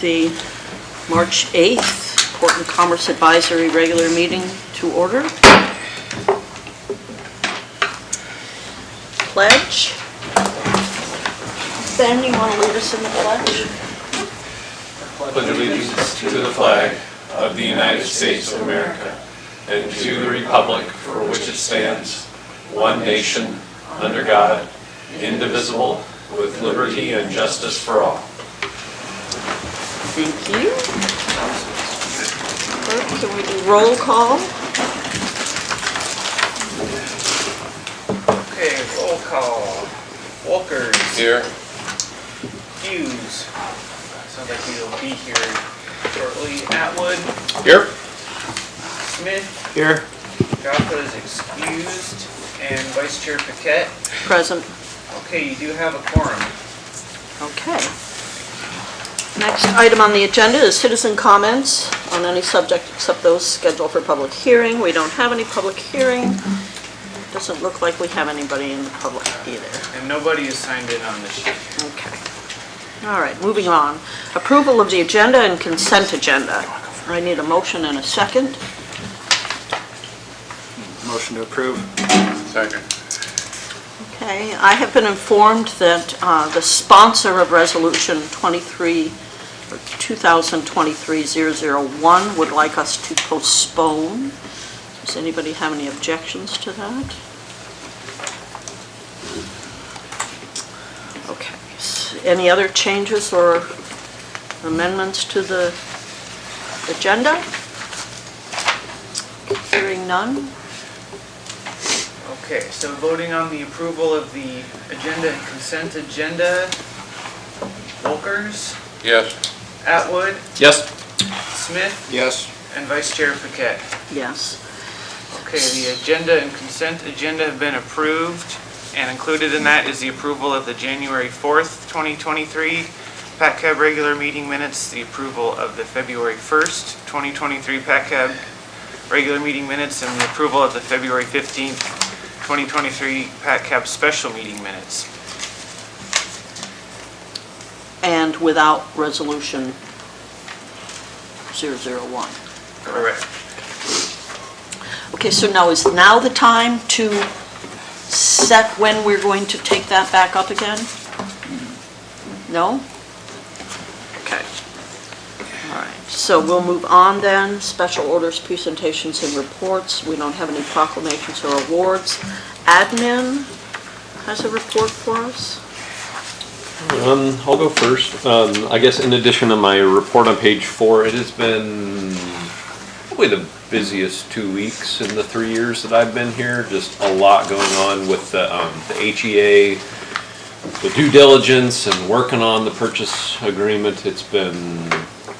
The March 8th Port and Commerce Advisory regular meeting to order. Pledge. Ben, you want to lead us in the pledge? Pledge allegiance to the flag of the United States of America and to the republic for which it stands, one nation, under God, indivisible, with liberty and justice for all. Thank you. Can we do roll call? Okay, roll call. Walkers. Here. Hughes. Sounds like he'll be here shortly. Atwood. Here. Smith. Here. Jaffa is excused. And Vice Chair Paquette. Present. Okay, you do have a quorum. Okay. Next item on the agenda is citizen comments on any subject except those scheduled for public hearing. We don't have any public hearing. Doesn't look like we have anybody in the public either. And nobody is signed in on this sheet. Okay. All right, moving on. Approval of the agenda and consent agenda. I need a motion and a second. Motion to approve. Second. Okay, I have been informed that the sponsor of Resolution 2023-001 would like us to postpone. Does anybody have any objections to that? Okay. Any other changes or amendments to the agenda? Hearing none. Okay, so voting on the approval of the agenda and consent agenda. Walkers. Yes. Atwood. Yes. Smith. Yes. And Vice Chair Paquette. Yes. Okay, the agenda and consent agenda have been approved, and included in that is the approval of the January 4th, 2023 PACAB regular meeting minutes, the approval of the February 1st, 2023 PACAB regular meeting minutes, and the approval of the February 15th, 2023 PACAB special meeting minutes. And without resolution 001. Correct. Okay, so now is now the time to set when we're going to take that back up again? No? Okay. All right, so we'll move on then. Special orders, presentations, and reports. We don't have any proclamations or awards. Admin has a report for us. I'll go first. I guess in addition to my report on page 4, it has been probably the busiest 2 weeks in the 3 years that I've been here. Just a lot going on with the HEA, the due diligence, and working on the purchase agreement. It's been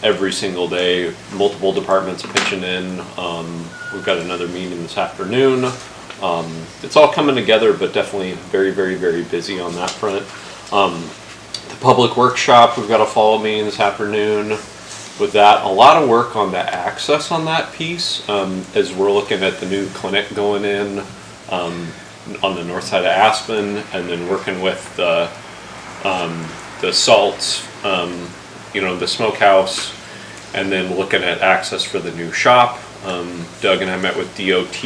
every single day, multiple departments pitching in. We've got another meeting this afternoon. It's all coming together, but definitely very, very, very busy on that front. The public workshop, we've got a follow meeting this afternoon. With that, a lot of work on the access on that piece, as we're looking at the new clinic going in on the north side of Aspen, and then working with the salts, the smokehouse, and then looking at access for the new shop. Doug and I met with DOT,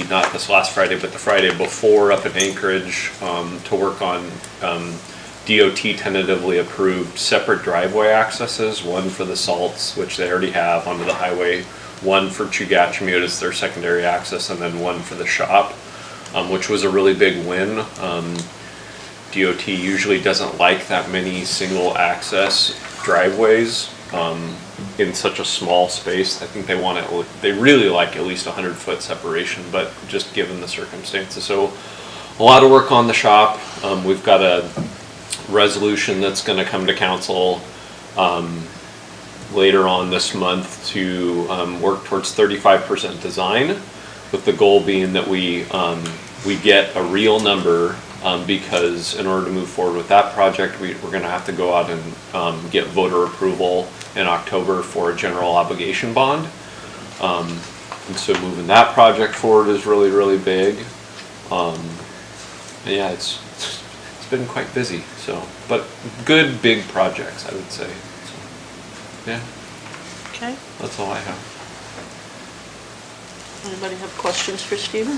not this last Friday, but the Friday before up in Anchorage, to work on DOT tentatively approved separate driveway accesses, one for the salts, which they already have onto the highway, one for Chugachmute as their secondary access, and then one for the shop, which was a really big win. DOT usually doesn't like that many single access driveways in such a small space. I think they really like at least 100-foot separation, but just given the circumstances. So a lot of work on the shop. We've got a resolution that's going to come to council later on this month to work towards 35% design, with the goal being that we get a real number, because in order to move forward with that project, we're going to have to go out and get voter approval in October for a general obligation bond. And so moving that project forward is really, really big. Yeah, it's been quite busy, so, but good big projects, I would say. So. Yeah, Okay. that's all I have. Anybody have questions for Stephen? I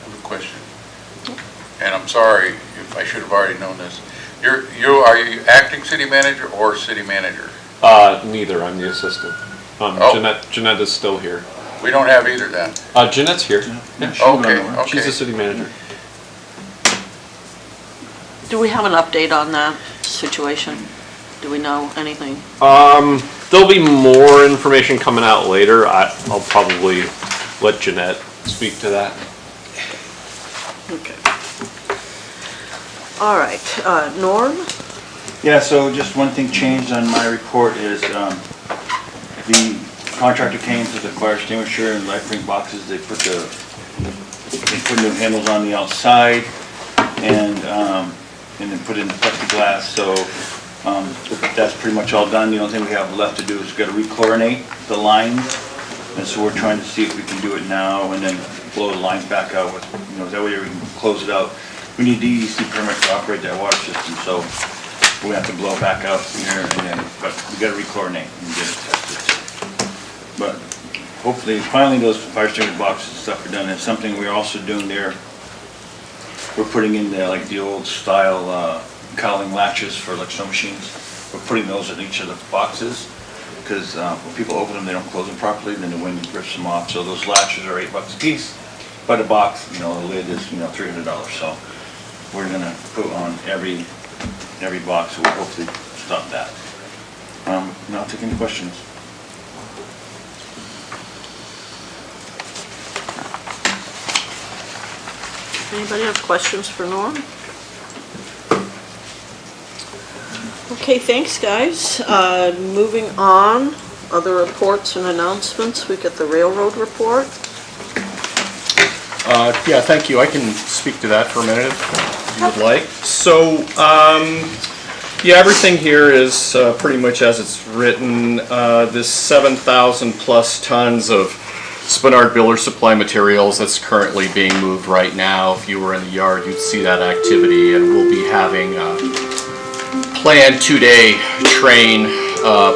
have a question. And I'm sorry if I should have already known this. Are you acting city manager or city manager? Neither, I'm the assistant. Oh. Jeanette is still here. We don't have either then. Jeanette's here. Yeah. Okay, She's the okay. city manager. Do we have an update on that situation? Do we know anything? There'll be more information coming out later. I'll probably let Jeanette speak to that. Okay. All right, Norm? Yeah, so just one thing changed on my report is the contractor came to the fire extinguisher and life ring boxes. They put new handles on the outside and then put in plexiglass. So that's pretty much all done. The only thing we have left to do is we got to rechlorinate the lines. And so we're trying to see if we can do it now and then blow the lines back out with, that way we can close it out. We need DEC permit to operate that water system, so we're gonna have to blow it back out from here and then, but we gotta rechlorinate and get it tested. But hopefully, finally those fire extinguisher boxes and stuff are done. And something we're also doing there, we're putting in there like the old style cowling latches for like snow machines. We're putting those in each of the boxes because when people open them, they don't close them properly, then the wind rips them off. So those latches are $8 a piece, but a box, the lid is, $300. So we're gonna put on every box, so we'll hopefully stop that. Now take any questions. Anybody have questions for Norm? Okay, thanks, guys. Moving on, other reports and announcements. We get the railroad report. Yeah, thank you. I can speak to that for a minute if you would like. So, yeah, everything here is pretty much as it's written. This 7,000 plus tons of Spinard Builder Supply materials that's currently being moved right now. If you were in the yard, you'd see that activity, and we'll be having a planned 2-day train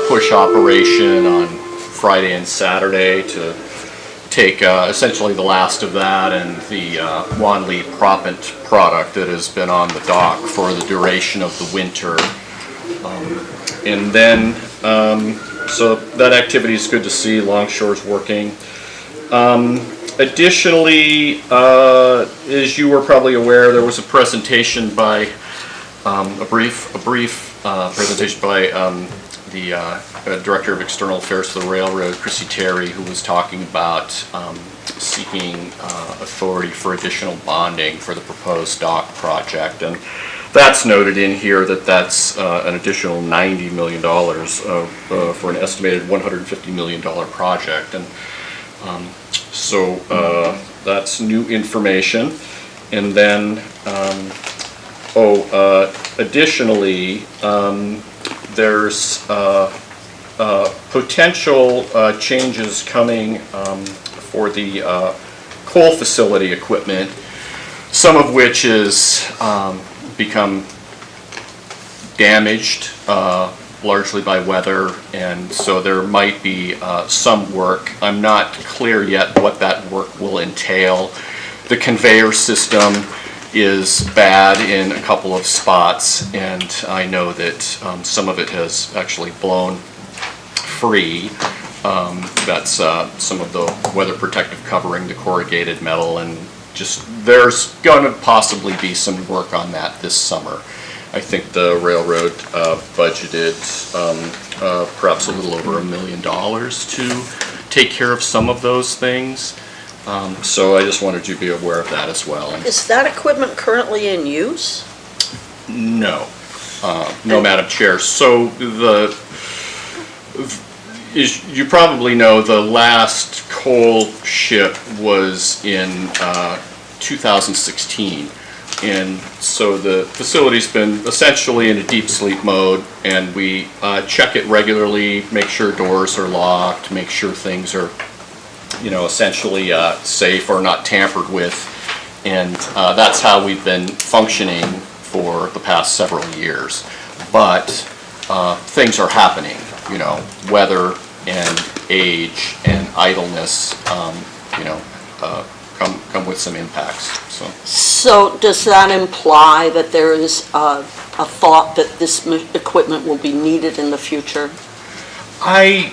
push operation on Friday and Saturday to take essentially the last of that and the Wanli proppant product that has been on the dock for the duration of the winter. And then, so that activity is good to see, Longshore's working. Additionally, as you were probably aware, there was a presentation by, a brief presentation by the Director of External Affairs for the Railroad, Chrissy Terry, who was talking about seeking authority for additional bonding for the proposed dock project. And that's noted in here that that's an additional $90 million for an estimated $150 million project. And so that's new information. And then, additionally, there's potential changes coming for the coal facility equipment, some of which has become damaged largely by weather, and so there might be some work. I'm not clear yet what that work will entail. The conveyor system is bad in a couple of spots, and I know that some of it has actually blown free. That's some of the weather protective covering, the corrugated metal, and just there's going to possibly be some work on that this summer. I think the railroad budgeted perhaps a little over $1 million to take care of some of those things. So I just wanted you to be aware of that as well. Is that equipment currently in use? No, no, Madam Chair. So you probably know the last coal ship was in 2016. And so the facility's been essentially in a deep sleep mode, and we check it regularly, make sure doors are locked, make sure things are, essentially safe or not tampered with. And that's how we've been functioning for the past several years. But things are happening, weather and age and idleness, come with some impacts, so. So does that imply that there is a thought that this equipment will be needed in the future? I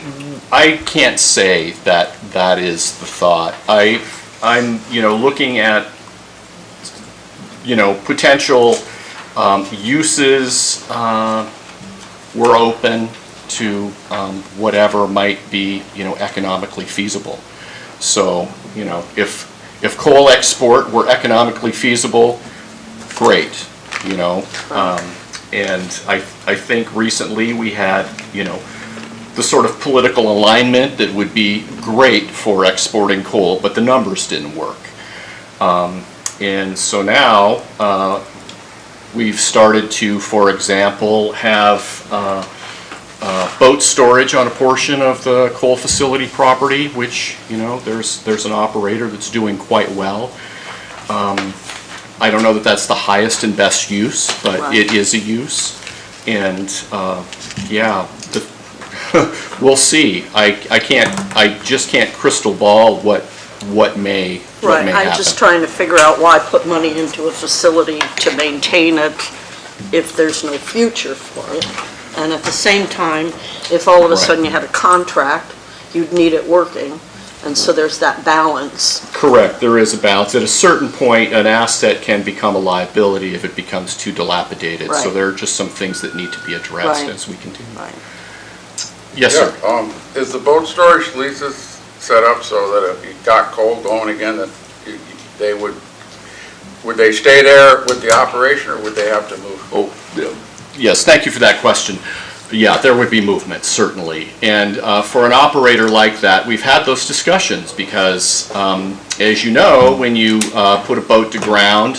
can't say that that is the thought. I'm looking at, potential uses. We're open to whatever might be, economically feasible. So, if coal export were economically feasible, great, and I think recently we had, the sort of political alignment that would be great for exporting coal, but the numbers didn't work. And so now we've started to, for example, have boat storage on a portion of the coal facility property, which, there's an operator that's doing quite well. I don't know that that's the highest and best use, but Right. it is a use. And we'll see. I just can't crystal ball what may Right, happen. I'm just trying to figure out why put money into a facility to maintain it if there's no future for it. And at the same time, if all of a Right. sudden you had a contract, you'd need it working. And so there's that balance. Correct, there is a balance. At a certain point, an asset can become a liability if it becomes too dilapidated. So Right. there are just some things that need to be addressed Right. as we continue. Right. Yes, sir. Yeah, is the boat storage leases set up so that if you got coal going again, that they would they stay there with the operation, or would they have to move? Oh, yes, thank you for that question. Yeah, there would be movement, certainly. And for an operator like that, we've had those discussions because, as you know, when you put a boat to ground,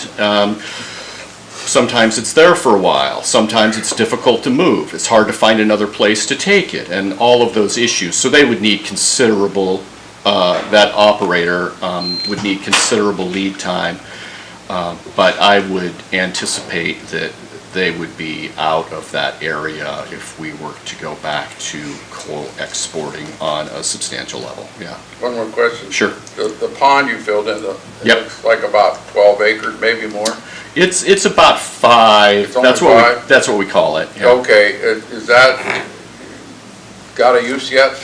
sometimes it's there for a while. Sometimes it's difficult to move. It's hard to find another place to take it, and all of those issues. So they would need considerable, that operator would need considerable lead time. But I would anticipate that they would be out of that area if we were to go back to coal exporting on a substantial level, yeah. One more question. Sure. The pond you filled in, it Yep. looks like about 12 acres, maybe more. It's about 5. It's only That's what 5? that's what we call it. Yeah. Okay, is that got a use yet?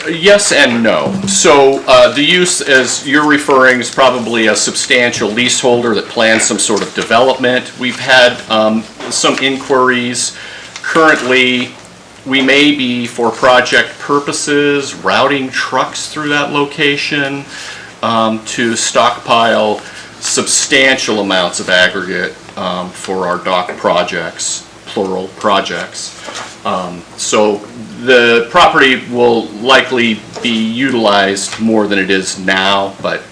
Yes and no. So the use, as you're referring, is probably a substantial leaseholder that plans some sort of development. We've had some inquiries. Currently, we may be, for project purposes, routing trucks through that location to stockpile substantial amounts of aggregate for our dock projects, plural projects. So the property will likely be utilized more than it is now, but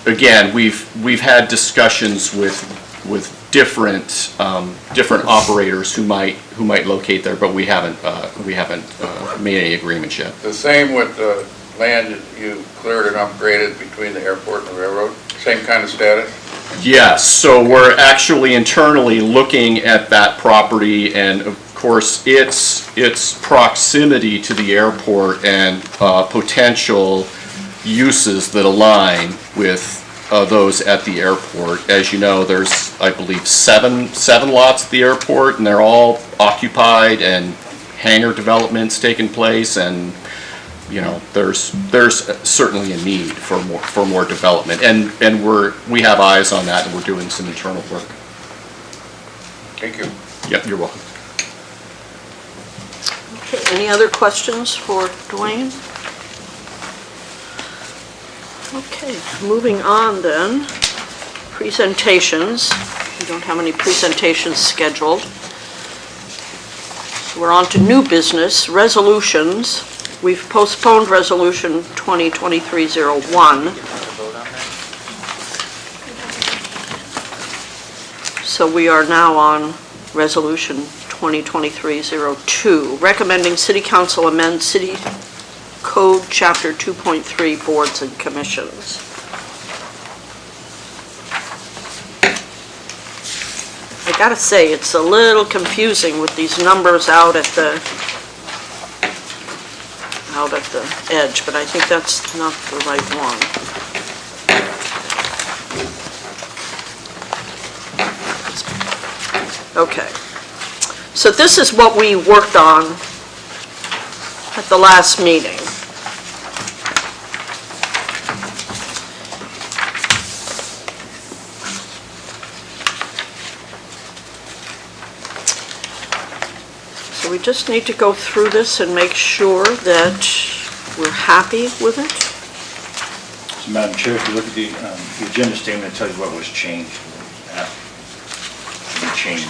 again, we've had discussions with different operators who might locate there, but we haven't made any agreements yet. The same with the land that you cleared and upgraded between the airport and the railroad? Same kind of status? Yes, so we're actually internally looking at that property, and of course, its proximity to the airport and potential uses that align with those at the airport. As you know, there's, I believe, seven lots at the airport, and they're all occupied, and hangar developments taking place, and there's certainly a need for more development, and we have eyes on that, and we're doing some internal work. Thank you. Yep, you're welcome. Okay, any other questions for Dwayne? Okay, moving on then. Presentations. We don't have any presentations scheduled. So we're on to new business, resolutions. We've postponed resolution 2023-01. So we are now on resolution 2023-02, recommending City Council amend City Code Chapter 2.3 Boards and Commissions. I gotta say, it's a little confusing with these numbers out at the edge, but I think that's not the right one. Okay. So this is what we worked on at the last meeting. So we just need to go through this and make sure that we're happy with it. So Madam Chair, if you look at the agenda statement, it tells you what was changed. Changed.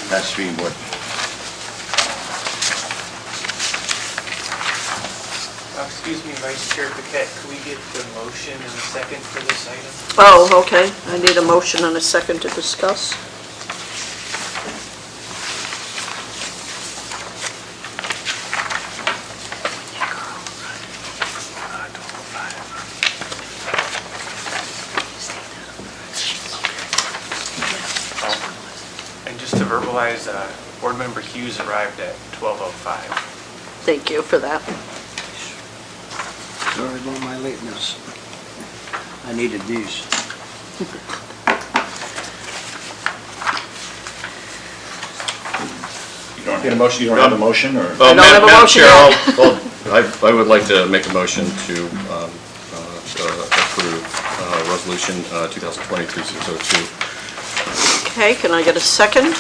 That's to be what. Excuse me, Vice Chair Paquette, could we get the motion and a second for this item? Oh, okay. I need a motion and a second to discuss. And just to verbalize, Board Member Hughes arrived at 12:05. Thank you for that. Sorry about my lateness. I needed these. You don't have a motion, or? I don't have a Madam motion Chair, yet. I would like to make a motion to approve Resolution 2023-602. Okay, can I get a second?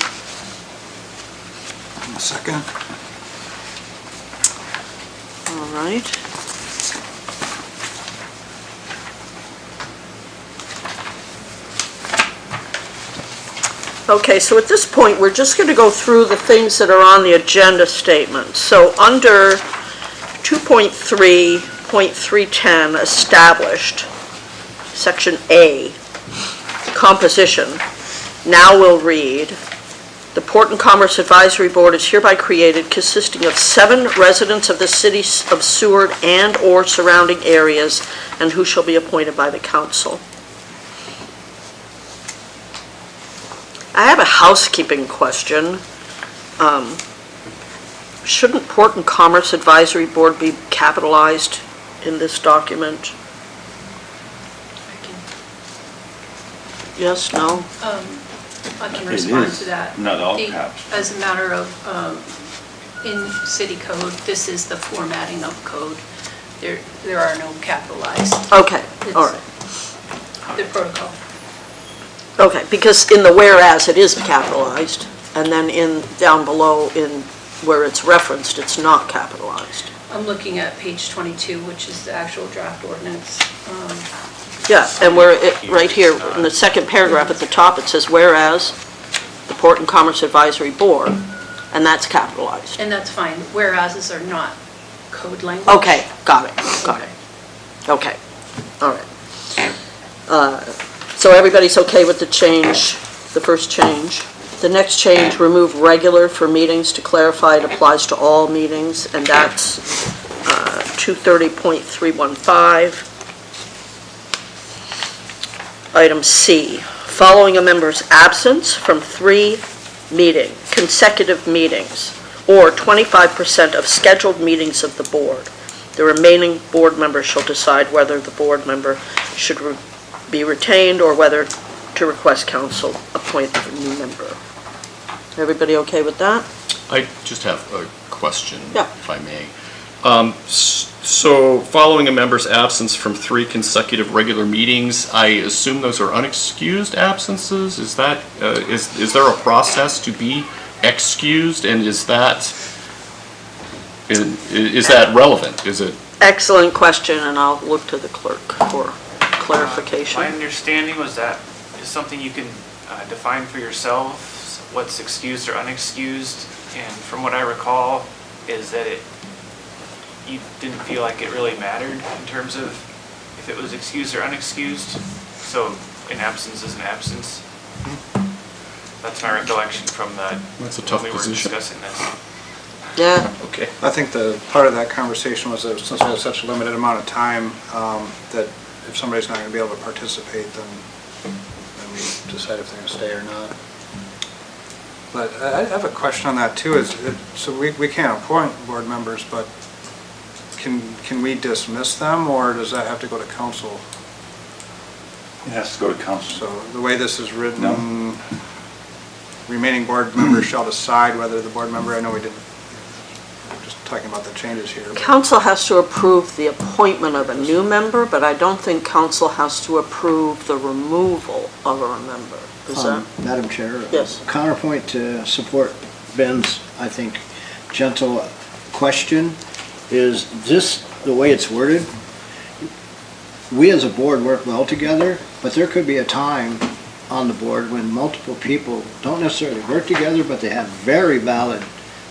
Second. All right. Okay, so at this point, we're just going to go through the things that are on the agenda statement. So under 2.3.310, established, Section A, composition, now we'll read, the Port and Commerce Advisory Board is hereby created consisting of 7 residents of the city of Seward and/or surrounding areas, and who shall be appointed by the council. I have a housekeeping question. Shouldn't Port and Commerce Advisory Board be capitalized in this document? Yes, no? I can It respond is, to that. not all The- caps. As a matter of, in city code, this is the formatting of code. There are no capitalized, Okay, all right. the protocol. Okay, because in the whereas, it is capitalized, and then down below, in where it's referenced, it's not capitalized. I'm looking at page 22, which is the actual draft ordinance. Yeah, and right here, in the second paragraph at the top, it says whereas, the Port and Commerce Advisory Board, and that's capitalized. And that's fine, whereases are not code language. Okay, got it, Okay, all right. So everybody's okay with the change, the first change? The next change, remove regular for meetings to clarify it applies to all meetings, and that's 230.315. Item C, following a member's absence from 3 consecutive meetings, or 25% of scheduled meetings of the board, the remaining board members shall decide whether the board member should be retained or whether to request council appoint a new member. Everybody okay with that? I just have a question, Yeah. if I may. So following a member's absence from 3 consecutive regular meetings, I assume those are unexcused absences? Is that, is there a process to be excused, and is that relevant? Is it? Excellent question, and I'll look to the clerk for clarification. My understanding was that is something you can define for yourself, what's excused or unexcused, and from what I recall, is that you didn't feel like it really mattered in terms of if it was excused or unexcused, so an absence is an absence. That's my recollection from that. That's a tough when we were position. discussing this. Yeah, Okay. I think the part of that conversation was that since we have such a limited amount of time, that if somebody's not going to be able to participate, then we decide if they're going to stay or not. But I have a question on that too, so we can't appoint board members, but can we dismiss them, or does that have to go to council? It has to go to council. So the way this is written, No. remaining board members shall decide whether the board member, I know we didn't, we're just talking about the changes here. but- Council has to approve the appointment of a new member, but I don't think council has to approve the removal of a member. Is that? Madam Chair? Yes. Counterpoint to support Ben's, I think, gentle question is this, the way it's worded, we as a board work well together, but there could be a time on the board when multiple people don't necessarily work together, but they have very valid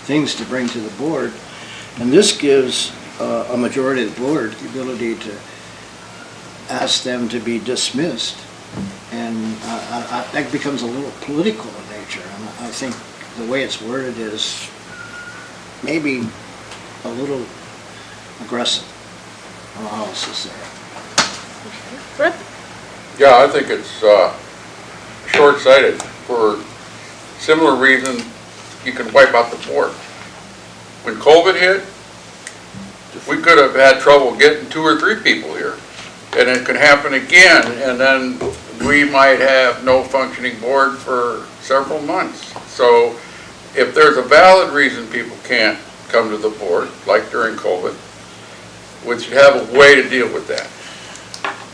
things to bring to the board. And this gives a majority of the board the ability to ask them to be dismissed. And that becomes a little political in nature. And I think the way it's worded is maybe a little aggressive. I don't know how else to say it. Brett? Yeah, I think it's short-sighted. For similar reason, you can wipe out the board. When COVID hit, we could have had trouble getting 2 or 3 people here. And it could happen again, and then we might have no functioning board for several months. So if there's a valid reason people can't come to the board, like during COVID, we should have a way to deal with that.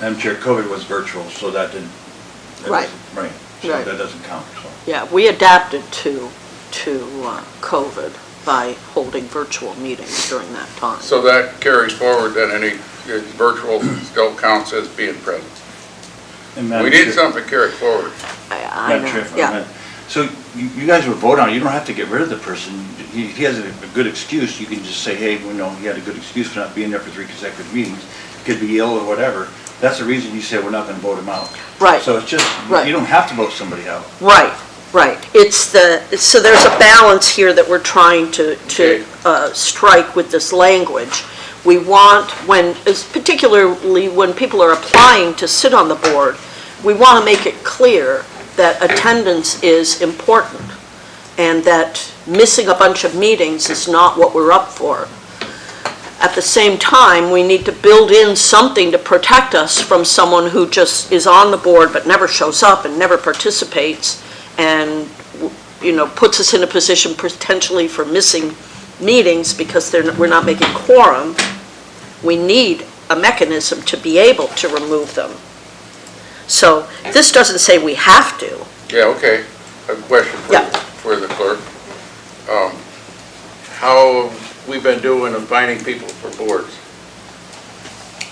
Madam Chair, COVID was virtual, so that didn't. Right. Right, so Right. that doesn't count, so. Yeah, we adapted to COVID by holding virtual meetings during that time. So that carries forward, then any virtual still counts as being present. And Madam We need Chair- something to carry forward. I Madam know, Chair, if I yeah. may. So you guys would vote on it, you don't have to get rid of the person. If he has a good excuse, you can just say, hey, we know he had a good excuse for not being there for 3 consecutive meetings. Could be ill or whatever. That's the reason you say we're not gonna vote him out. Right. So it's just, Right. you don't have to vote somebody out. Right, right. So there's a balance here that we're trying to Okay. strike with this language. We want, particularly when people are applying to sit on the board, we want to make it clear that attendance is important and that missing a bunch of meetings is not what we're up for. At the same time, we need to build in something to protect us from someone who just is on the board but never shows up and never participates and, puts us in a position potentially for missing meetings because we're not making quorum. We need a mechanism to be able to remove them. So this doesn't say we have to. Yeah, okay. I have a question Yeah. for the clerk. How have we been doing of finding people for boards?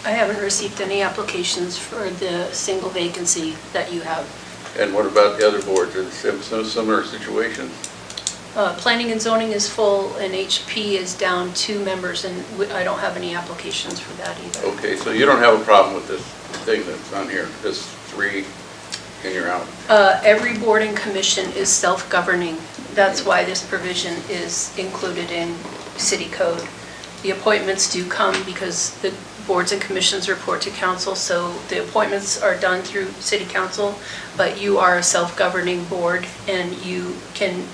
I haven't received any applications for the single vacancy that you have. And what about the other boards? Is it similar situations? Planning and zoning is full, and HP is down 2 members, and I don't have any applications for that either. Okay, so you don't have a problem with this thing that's on here, this 3 and you're out? Every board and commission is self-governing. That's why this provision is included in city code. The appointments do come because the boards and commissions report to council, so the appointments are done through city council, but you are a self-governing board and you can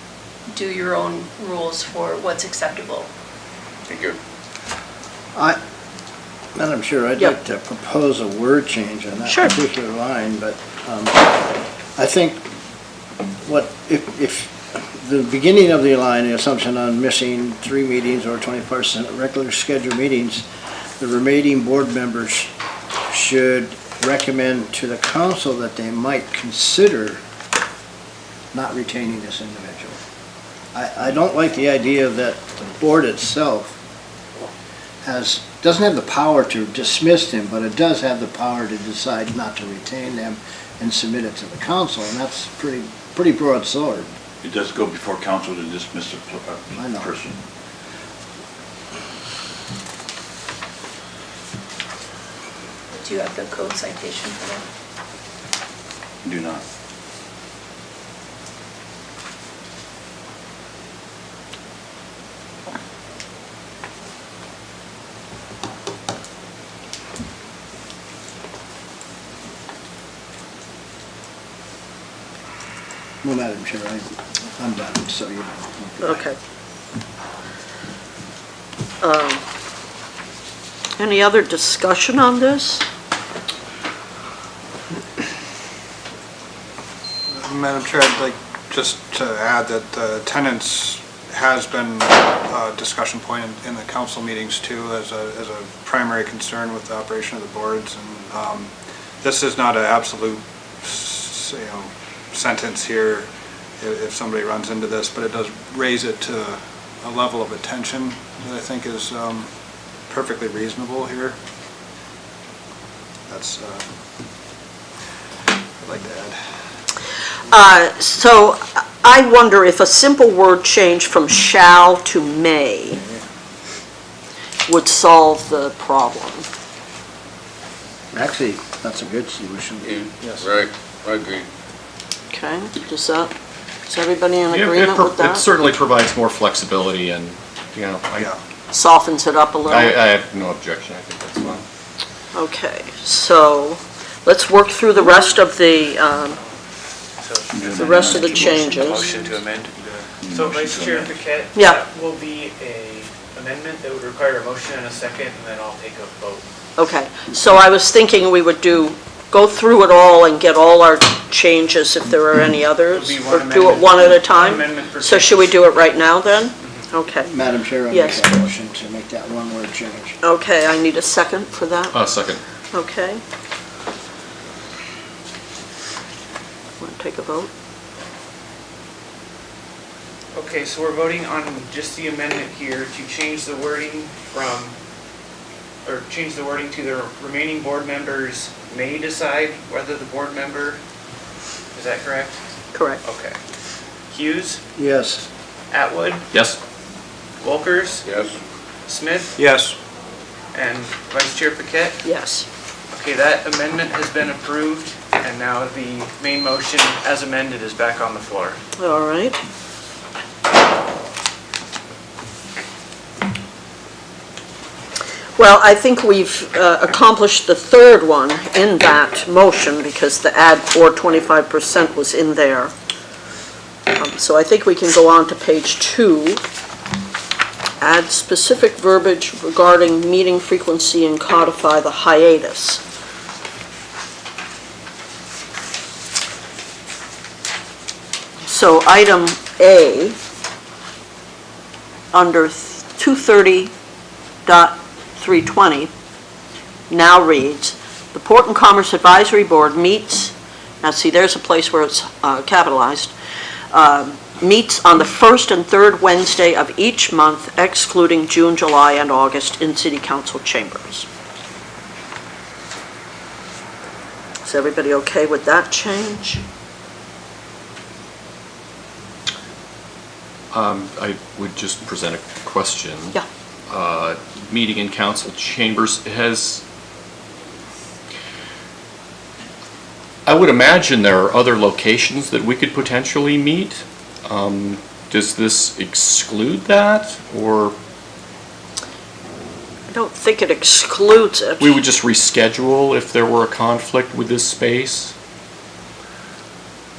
do your own rules for what's acceptable. Thank you. Madam Chair, I'd Yeah. like to propose a word change on that Sure. particular line, but I think if the beginning of the line, the assumption on missing 3 meetings or 20% of regular scheduled meetings, the remaining board members should recommend to the council that they might consider not retaining this individual. I don't like the idea that the board itself doesn't have the power to dismiss them, but it does have the power to decide not to retain them and submit it to the council, and that's pretty broad sword. It does go before council to dismiss I know. a person. Do you have the code citation for that? Do not. Well, Madam Chair, I'm done, so you know. Okay. Any other discussion on this? Madam Chair, I'd like just to add that attendance has been a discussion point in the council meetings too, as a primary concern with the operation of the boards. And this is not an absolute, sentence here if somebody runs into this, but it does raise it to a level of attention that I think is perfectly reasonable here. That's, I'd like to add. So I wonder if a simple word change from shall to may would solve the problem. Actually, that's a good solution. Yes. Right, I agree. Okay, is everybody in Yeah, agreement with It that? certainly provides more flexibility and, Yeah. Softens it up a little? I have no objection, I think that's fine. Okay, so let's work through the rest of the changes. Motion to amend. So Vice Chair Paquette? Yeah. That will be a amendment that would require a motion and a second, and then I'll take a vote. Okay, so I was thinking we would go through it all and get all our changes if there are any others, It'll be or one do it amendment. one at a One time? amendment per So case. should we do it right now then? Okay, Madam Chair, I make Yes. that motion to make that one word change. okay, I need a second for that, Second. okay. Want to take a vote? Okay, so we're voting on just the amendment here to change the wording change the wording to the remaining board members may decide whether the board member, is that correct? Correct. Okay. Hughes, Yes. Atwood, Yes? Wilkers, Yes. Smith, Yes. and Vice Chair Paquette. Yes. Okay, that amendment has been approved, and now the main motion as amended is back on the floor. All right. Well, I think we've accomplished the third one in that motion because the add for 25% was in there. So I think we can go on to page 2. Add specific verbiage regarding meeting frequency and codify the hiatus. So item A, under 230.320, now reads, "The Port and Commerce Advisory Board meets," now see, there's a place where it's capitalized, "meets on the first and third Wednesday of each month, excluding June, July, and August in City Council chambers." Is everybody okay with that change? I would just present a question. Yeah. Meeting in council chambers I would imagine there are other locations that we could potentially meet. Does this exclude that, or I don't think it excludes it. we would just reschedule if there were a conflict with this space?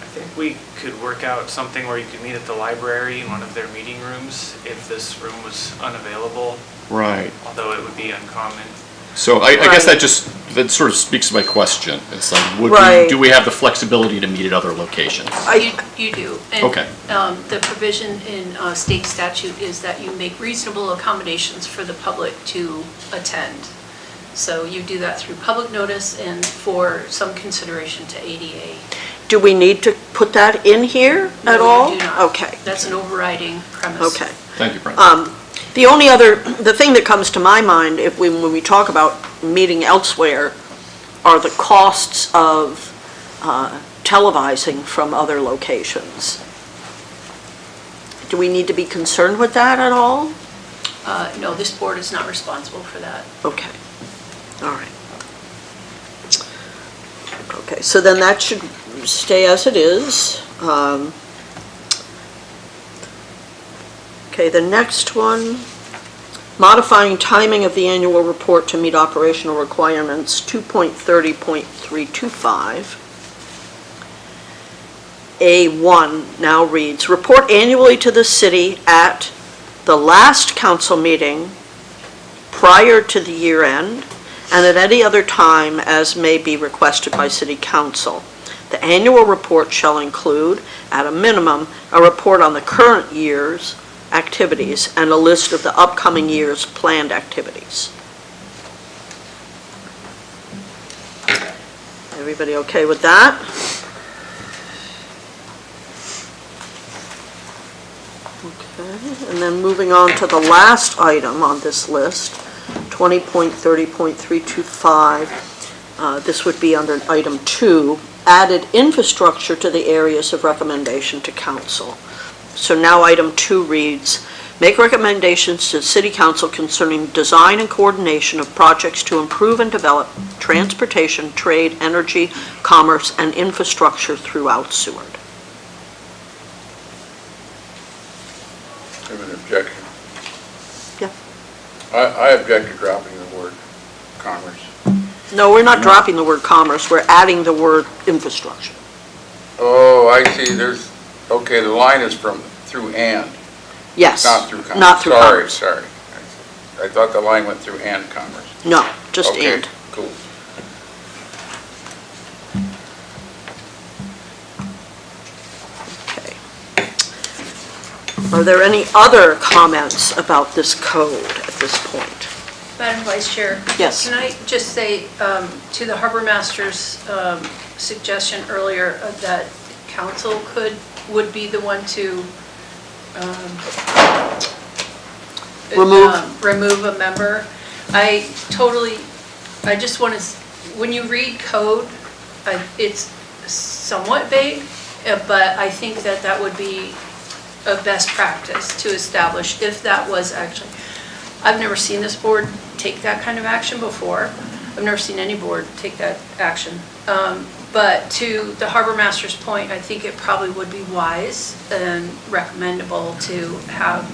I think we could work out something where you could meet at the library in one of their meeting rooms if this room was unavailable, Right. although it would be uncommon. So I guess Right. that sort of speaks to my question. It's like, Right. do we have the flexibility to meet at other locations? You do. Okay. And the provision in state statute is that you make reasonable accommodations for the public to attend. So you do that through public notice and for some consideration to ADA. Do we need to put that in here at No, all? you do not. Okay, That's an overriding premise. okay. Thank you, Brenda. The thing that comes to my mind when we talk about meeting elsewhere are the costs of televising from other locations. Do we need to be concerned with that at all? No, this board is not responsible for that. Okay, all right. Okay, so then that should stay as it is. Okay, the next one, modifying timing of the annual report to meet operational requirements, 2.30.325. A1 now reads, report annually to the city at the last council meeting prior to the year end and at any other time as may be requested by city council. The annual report shall include, at a minimum, a report on the current year's activities and a list of the upcoming year's planned activities. Everybody okay with that? Okay, and then moving on to the last item on this list, 20.30.325. This would be under item 2, added infrastructure to the areas of recommendation to council. So now item 2 reads, make recommendations to City Council concerning design and coordination of projects to improve and develop transportation, trade, energy, commerce, and infrastructure throughout Seward. I have an objection. Yeah. I object to dropping the word commerce. No, we're not dropping the word commerce, we're adding the word infrastructure. Oh, I see, okay, the line is through and, Yes. not through commerce. Not through commerce. Sorry. I thought the line went through and commerce. No, just Okay, and. cool. Okay. Are there any other comments about this code at this point? Madam Vice Chair? Yes. Can I just say to the Harbor Master's suggestion earlier that council would be the one to remove a member? I just want to, when you read code, it's somewhat vague, but I think that would be a best practice to establish if that was actually, I've never seen this board take that kind of action before. I've never seen any board take that action. But to the Harbor Master's point, I think it probably would be wise and recommendable to have,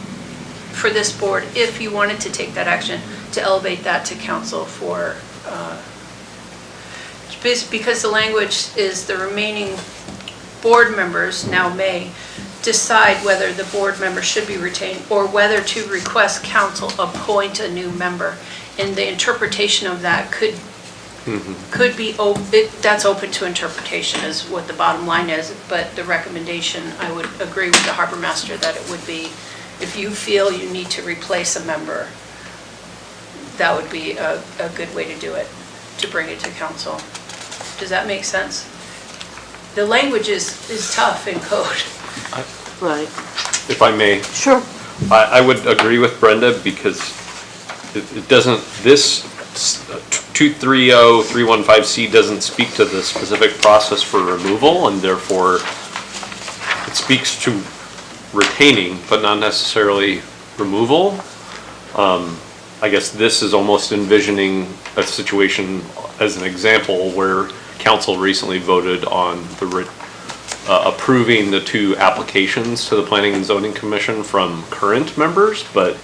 for this board, if you wanted to take that action, to elevate that to council for, because the language is the remaining board members now may decide whether the board member should be retained or whether to request council appoint a new member. And the interpretation of that could be, that's open to interpretation is what the bottom line is, but the recommendation, I would agree with the Harbor Master that it would be, if you feel you need to replace a member, that would be a good way to do it, to bring it to council. Does that make sense? The language is tough in code. Right. If I may, Sure. I would agree with Brenda because it doesn't, this 230315C doesn't speak to the specific process for removal, and therefore it speaks to retaining, but not necessarily removal. I guess this is almost envisioning a situation as an example where council recently voted on the approving the 2 applications to the Planning and Zoning Commission from current members, but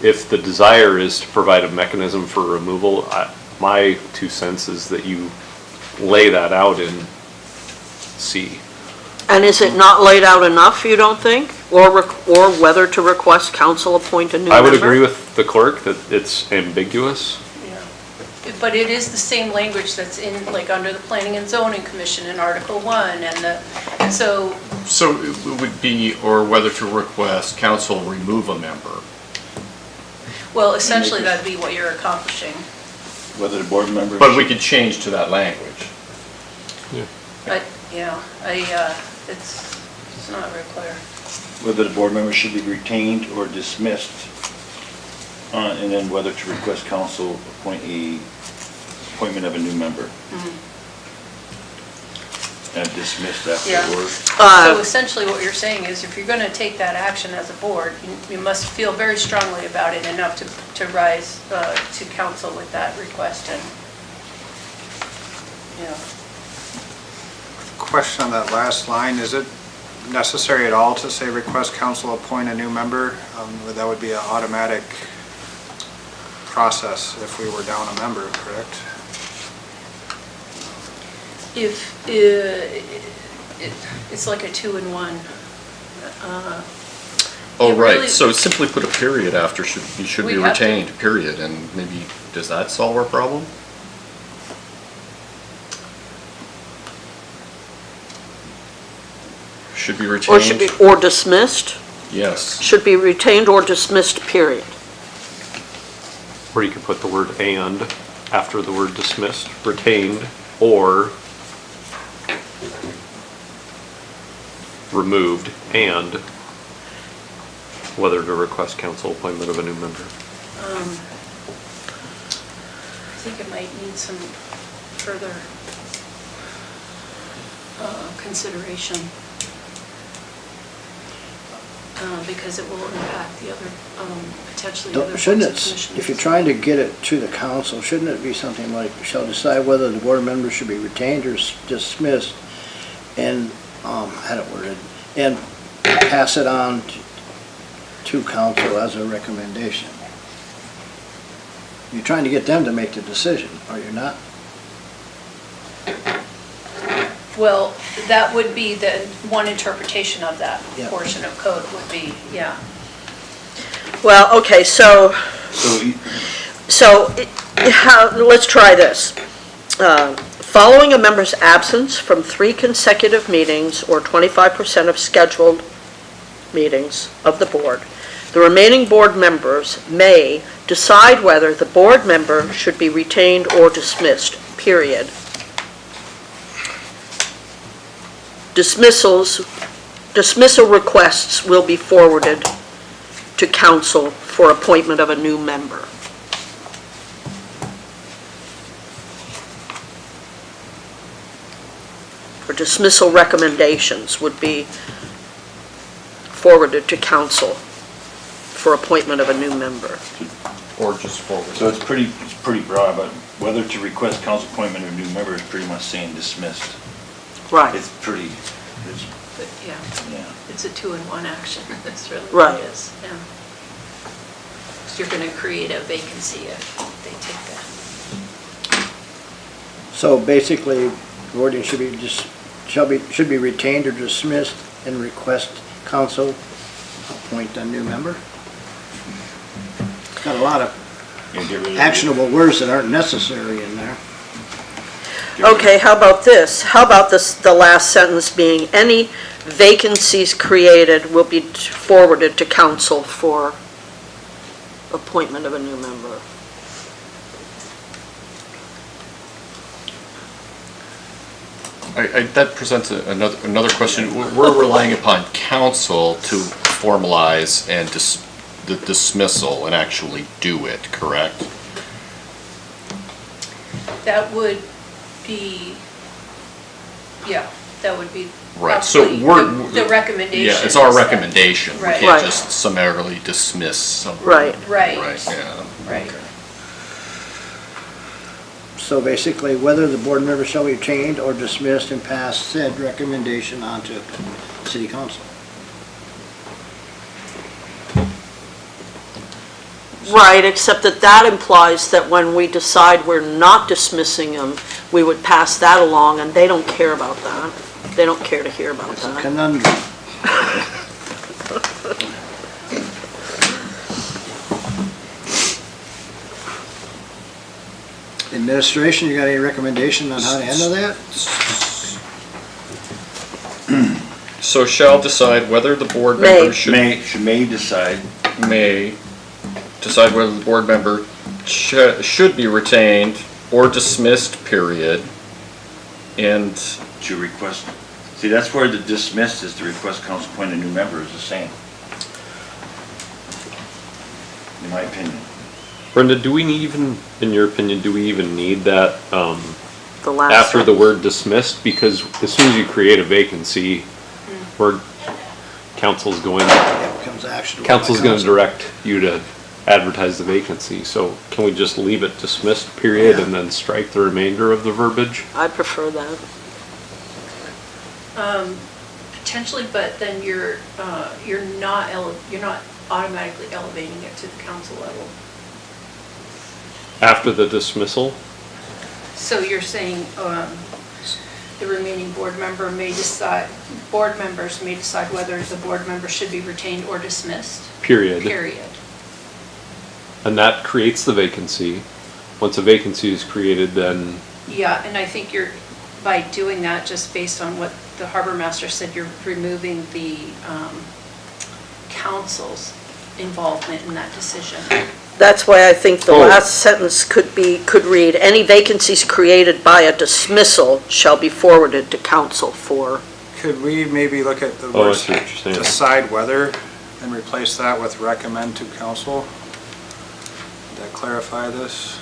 if the desire is to provide a mechanism for removal, my 2 cents is that you lay that out in C. And is it not laid out enough, you don't think? Or whether to request council appoint a new member? I would agree with the clerk that it's ambiguous. But it is the same language that's in, like, under the Planning and Zoning Commission in Article 1, and so it would be, or whether to request council remove a member. well, essentially that'd be what you're accomplishing. Whether the board member. But we could change to that language. But, it's not real clear. Whether the board member should be retained or dismissed, and then whether to request council appointment of a new member. And dismissed afterward. So essentially what you're saying is if you're going to take that action as a board, you must feel very strongly about it enough to rise to council with that request and, Question on that last line, is it necessary at all to say request council appoint a new member? That would be an automatic process if we were down a member, correct? if, it's like a 2-in-1. Oh, It right, really- so simply put a period after should We be have to- retained, period, and maybe, does that solve our problem? Should be Or should be, retained? or dismissed? Yes. Should be retained or dismissed, period. Or you could put the word "and" after the word dismissed, retained, or removed, and whether to request council appointment of a new member. I think it might need some further consideration, because it will impact the other, potentially other boards Shouldn't and it, commissions. if you're trying to get it to the council, shouldn't it be something like, shall decide whether the board member should be retained or dismissed, and, I had it worded, and pass it on to council as a recommendation? You're trying to get them to make the decision, are you not? Well, that would be the one interpretation of that Yeah. portion of code would be, yeah. Well, okay, so, So, let's try this. Following a member's absence from 3 consecutive meetings or 25% of scheduled meetings of the board, the remaining board members may decide whether the board member should be retained or dismissed, period. Dismissal requests will be forwarded to council for appointment of a new member. Or dismissal recommendations would be forwarded to council for appointment of a new member. Or just forward. so it's pretty broad, but whether to request council appointment of a new member is pretty much saying dismissed. Right, It's pretty, But, yeah, yeah. it's a 2-in-1 action, that's really Right. what it is, yeah. So you're gonna create a vacancy if they take that. So basically, wording should be just, should be retained or dismissed and request council appoint a new member? Got a lot of Yeah, get rid of the- actionable words that aren't necessary in there. okay, how about this? How about this, the last sentence being, any vacancies created will be forwarded to council for appointment of a new member. That presents another question. We're relying upon council to formalize and the dismissal and actually do it, correct? That would be, yeah, that would be Right, so probably the recommendation. Yeah, it's our is that- recommendation. We Right. can't Right. just summarily dismiss somebody. Right. Right. Right, yeah. Right. So basically, whether the board member shall be retained or dismissed and pass said recommendation on to city council. Right, except that that implies that when we decide we're not dismissing them, we would pass that along, and they don't care about that. They don't care to hear about It's a that. conundrum. Administration, you got any recommendation on how to handle that? So shall decide whether the board May. member should, May decide, may decide whether the board member should be retained or dismissed, period. And, to request, see, that's where the dismissed is to request council appoint a new member is the same. In my opinion. Brenda, do we even, in your opinion, do we even need that, The last after the sentence. word dismissed? Because as soon as you create a vacancy, where council's going, It becomes actionable. by council's gonna council. direct you to advertise the vacancy. So can we just leave it dismissed, period, Yeah. and then strike the remainder of the verbiage? I prefer that. Potentially, but then you're not automatically elevating it to the council level. After the dismissal? So you're saying, the remaining board members may decide whether the board member should be retained or dismissed. Period. Period. And that creates the vacancy. Once a vacancy is created, then Yeah, and I think by doing that, just based on what the harbor master said, you're removing the council's involvement in that decision. That's why I think the Oh. last sentence could read, any vacancies created by a dismissal shall be forwarded to council for. Could we maybe look at the Oh, I word see what you're saying. decide whether and replace that with recommend to council? Would that clarify this?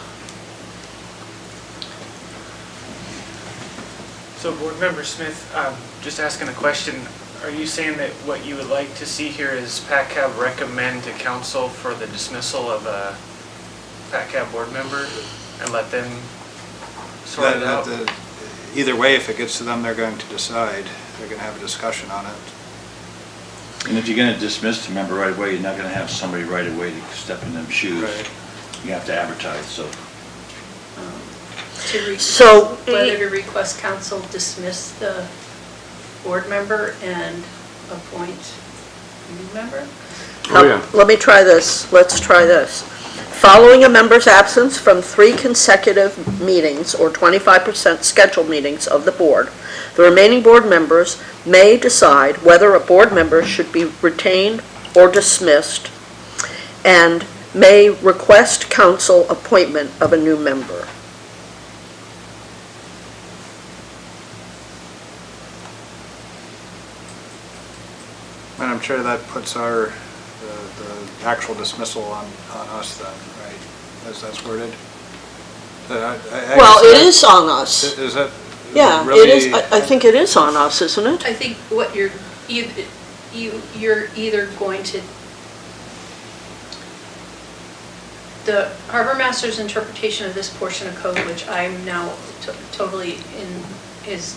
So Board Member Smith, just asking a question. Are you saying that what you would like to see here is PACAB recommend to council for the dismissal of a PACAB board member and let them sort it out? Either way, if it gets to them, they're going to decide. They're going to have a discussion on it. And if you're gonna dismiss the member right away, you're not gonna have somebody right away to step in them shoes. Right. You have to advertise, so. So- Whether to request council dismiss the board member and appoint a new member? Oh, yeah. Let me try this, let's try this. Following a member's absence from 3 consecutive meetings or 25% scheduled meetings of the board, the remaining board members may decide whether a board member should be retained or dismissed, and may request council appointment of a new member. Madam Chair, that puts the actual dismissal on us then, right? As that's worded? Well, it is on us. Is that Yeah, really? it is, I think it is on us, isn't it? I think what you're either going to, the harbor master's interpretation of this portion of code, which I'm now totally in his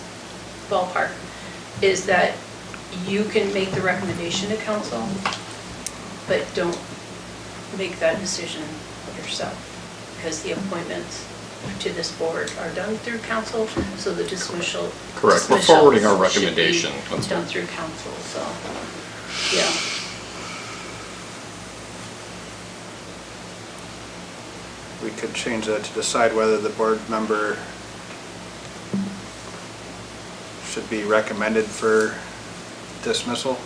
ballpark, is that you can make the recommendation to council, but don't make that decision yourself, because the appointments to this board are done through council, so the dismissal. Correct, we're dismissal forwarding our should be recommendation. done through council, so, yeah. We could change that to decide whether the board member should be recommended for dismissal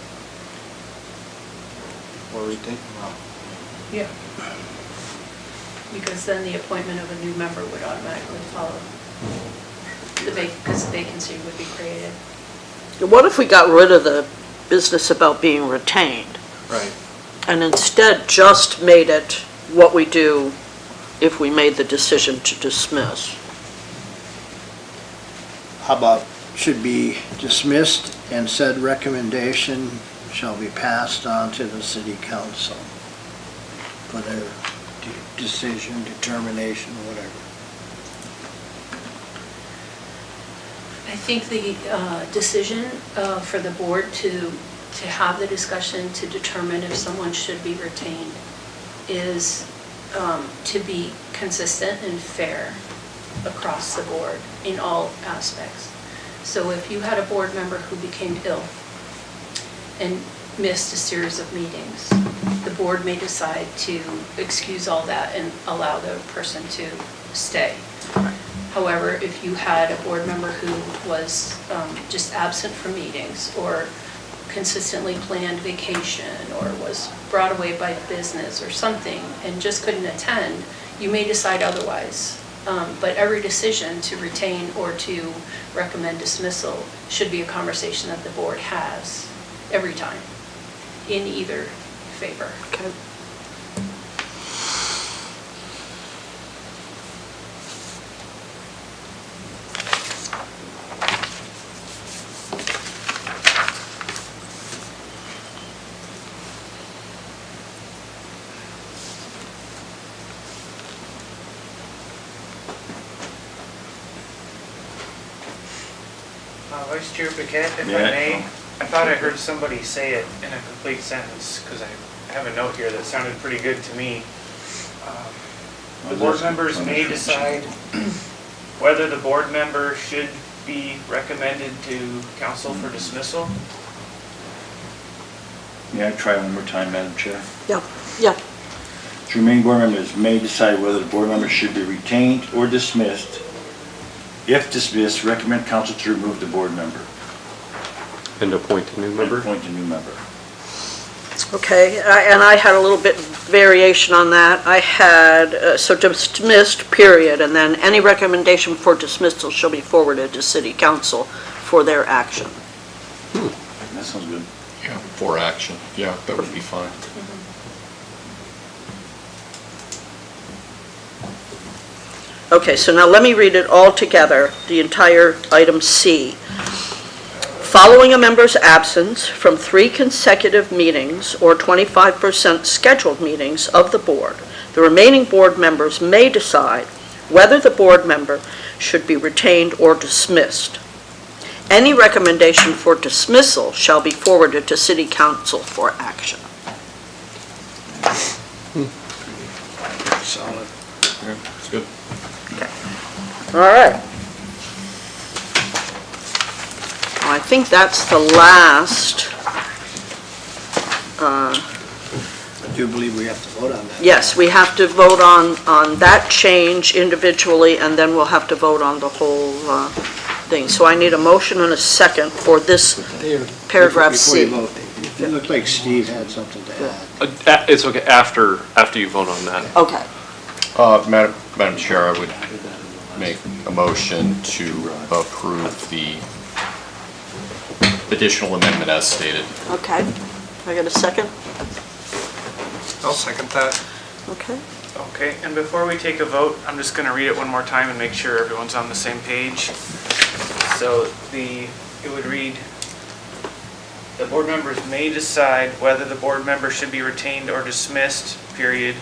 or retain, well, Yeah. Because then the appointment of a new member would automatically follow. Because the vacancy would be created. What if we got rid of the business about being retained, right. and instead just made it what we do if we made the decision to dismiss? How about should be dismissed and said recommendation shall be passed on to the city council for their decision, determination, whatever. I think the decision for the board to have the discussion to determine if someone should be retained is to be consistent and fair across the board in all aspects. So if you had a board member who became ill and missed a series of meetings, the board may decide to excuse all that and allow the person to stay. However, if you had a board member who was just absent from meetings or consistently planned vacation or was brought away by business or something and just couldn't attend, you may decide otherwise. But every decision to retain or to recommend dismissal should be a conversation that the board has every time, in either favor. Okay. Vice Chair Paquette, if I Yeah. may, I thought I heard somebody say it in a complete sentence, because I have a note here that sounded pretty good to me. The board members may decide whether the board member should be recommended to council for dismissal? May I try one more time, Madam Chair? Yeah, yeah. The remaining board members may decide whether the board member should be retained or dismissed. If dismissed, recommend council to remove the board member. And appoint a new And member? appoint a new member. Okay, and I had a little bit variation on that. I had, so dismissed, period, and then any recommendation for dismissal shall be forwarded to city council for their action. That sounds good. Yeah, for action, yeah, that would be fine. Okay, so now let me read it all together, the entire item C. Following a member's absence from 3 consecutive meetings or 25% scheduled meetings of the board, the remaining board members may decide whether the board member should be retained or dismissed. Any recommendation for dismissal shall be forwarded to city council for action. Solid. Yeah, it's good. All right. Well, I think that's the last, I do believe we have to vote on that. yes, we have to vote on that change individually, and then we'll have to vote on the whole thing. So I need a motion and a second for this paragraph Before you C. vote, it looked like Steve had something to add. It's okay, after you vote on that. Okay, Madam Chair, I would make a motion to approve the additional amendment as stated. okay. I got a second? I'll second that. Okay. Okay, and before we take a vote, I'm just gonna read it one more time and make sure everyone's on the same page. So it would read, the board members may decide whether the board member should be retained or dismissed, period.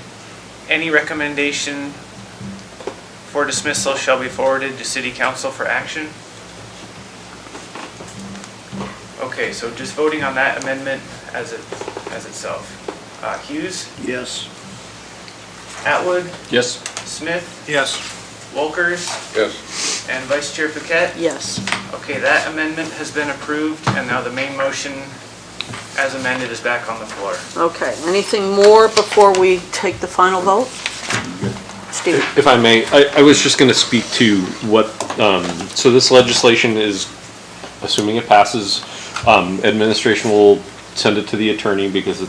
Any recommendation for dismissal shall be forwarded to city council for action. Okay, so just voting on that amendment as itself. Hughes, Yes. Atwood, Yes? Smith, Yes. Wolkers, Yes. and Vice Chair Paquette. Yes. Okay, that amendment has been approved, and now the main motion as amended is back on the floor. Okay, anything more before we take the final vote? Steve? If I may, I was just going to speak to what, so this legislation is, assuming it passes, administration will send it to the attorney because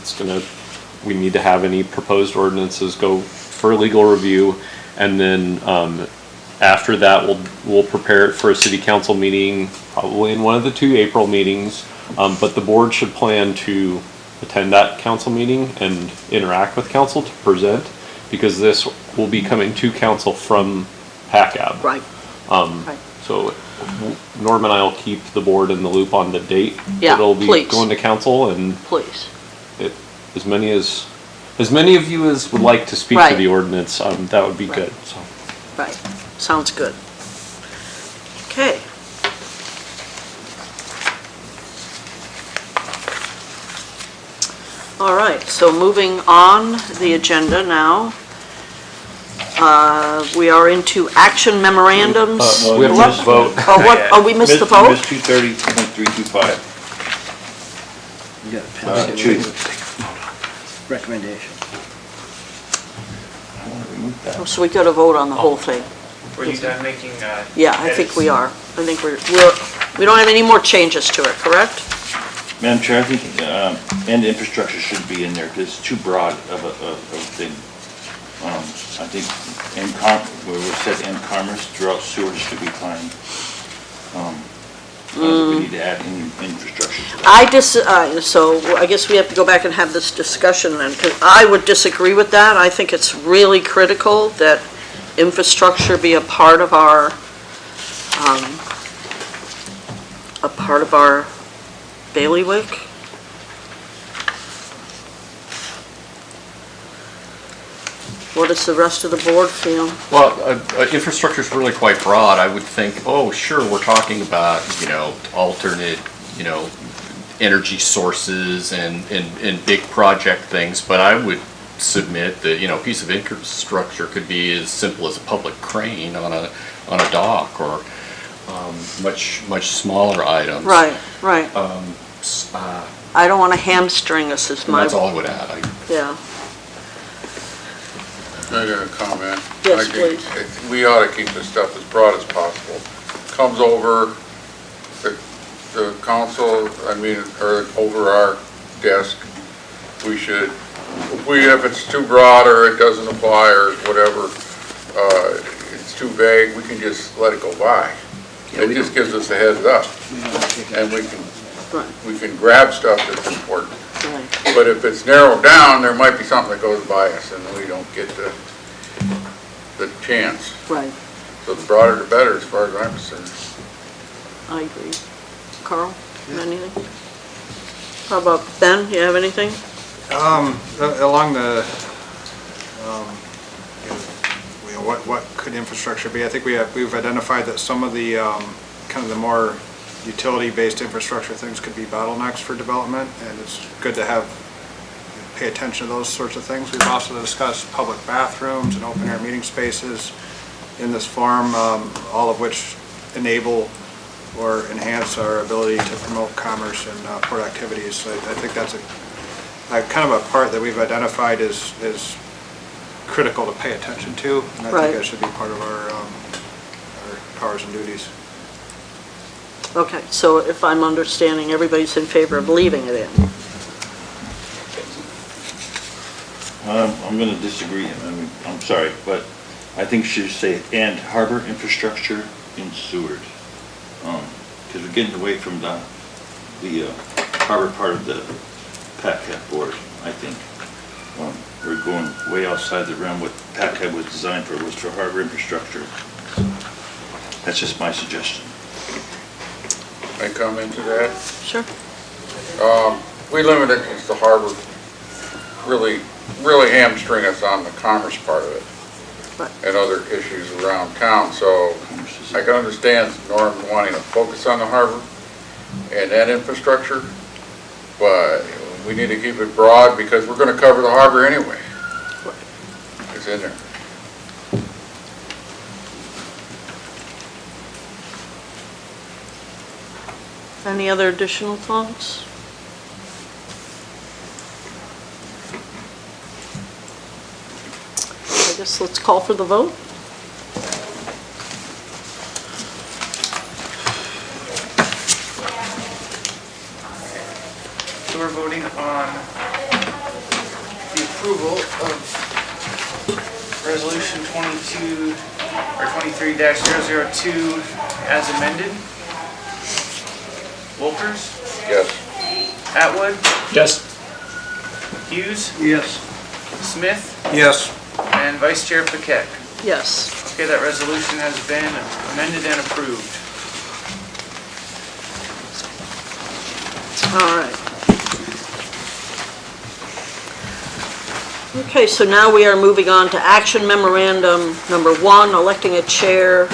we need to have any proposed ordinances go for legal review. And then after that, we'll prepare it for a city council meeting, probably in one of the 2 April meetings. But the board should plan to attend that council meeting and interact with council to present, because this will be coming to council from PACAB. Right. Right. So Norm and I will keep the board in the loop on the date. Yeah, It'll be please. going to council, and Please. as many of you as would like to speak to Right. the ordinance, that would be Right. good, so. Right, sounds good. Okay. All right, so moving on the agenda now. We are into action memorandums. No, We have to What? just vote. Oh, what, oh, we missed the vote? Missed 230.325. You got a pen. Choose. Recommendation. I want to remove that. Oh, so we got to vote on the whole thing. Were you done making, Yeah, I think we are. I think we don't have any more changes to it, correct? Madam Chair, I think, and infrastructure should be in there, because it's too broad of a thing. I think, where we said and commerce throughout sewer should be fine. We need to add in infrastructure to that. So I guess we have to go back and have this discussion then, because I would disagree with that. I think it's really critical that infrastructure be a part of our bailiwick. What does the rest of the board feel? Well, infrastructure is really quite broad. I would think, oh, sure, we're talking about, alternate, energy sources and big project things, but I would submit that, a piece of infrastructure could be as simple as a public crane on a dock, or much smaller items. Right, right. S- uh, I don't want to hamstring us is And my, that's all I would add. yeah. I got a comment. Yes, I think we ought to keep this stuff as broad as possible. Comes over the council, or over our desk, we should, if it's too broad or it doesn't apply or whatever, it's too vague, we can just let it go by. It just gives us a heads up, and we can grab stuff that's important. Right. But if it's narrowed down, there might be something that goes by us and we don't get the chance. Right, So the broader the better as far as I'm concerned. I agree. Carl, anything? How about Ben, you have anything? Along the, what could infrastructure be? I think we've identified that some of the, kind of the more utility-based infrastructure things could be bottlenecks for development, and it's good to pay attention to those sorts of things. We've also discussed public bathrooms and open-air meeting spaces in this forum, all of which enable or enhance our ability to promote commerce and port activities. So I think that's a kind of a part that we've identified is critical to pay attention to, and I Right. think that should be part of our powers and duties. Okay, so if I'm understanding, everybody's in favor of leaving it in. I'm going to disagree. I'm sorry, but I think you should say, and harbor infrastructure in Seward. Because we're getting away from the harbor part of the PACAB board, I think. We're going way outside the realm what PACAB was designed for, was for harbor infrastructure. That's just my suggestion. May I come into that? Sure. We limit it to the harbor, really hamstring us on the commerce part of it. Right. And other issues around town, so I can understand Norm wanting to focus on the harbor and that infrastructure, but we need to keep it broad because we're gonna cover the harbor anyway. It's in there. Any other additional thoughts? I guess let's call for the vote. So we're voting on the approval of Resolution 22, or 23-002 as amended. Wolfers? Yes. Atwood? Yes. Hughes? Yes. Smith? Yes. And Vice Chair Paquette. Yes. Okay, that resolution has been amended and approved. All right. Okay, so now we are moving on to action memorandum number 1, electing a chair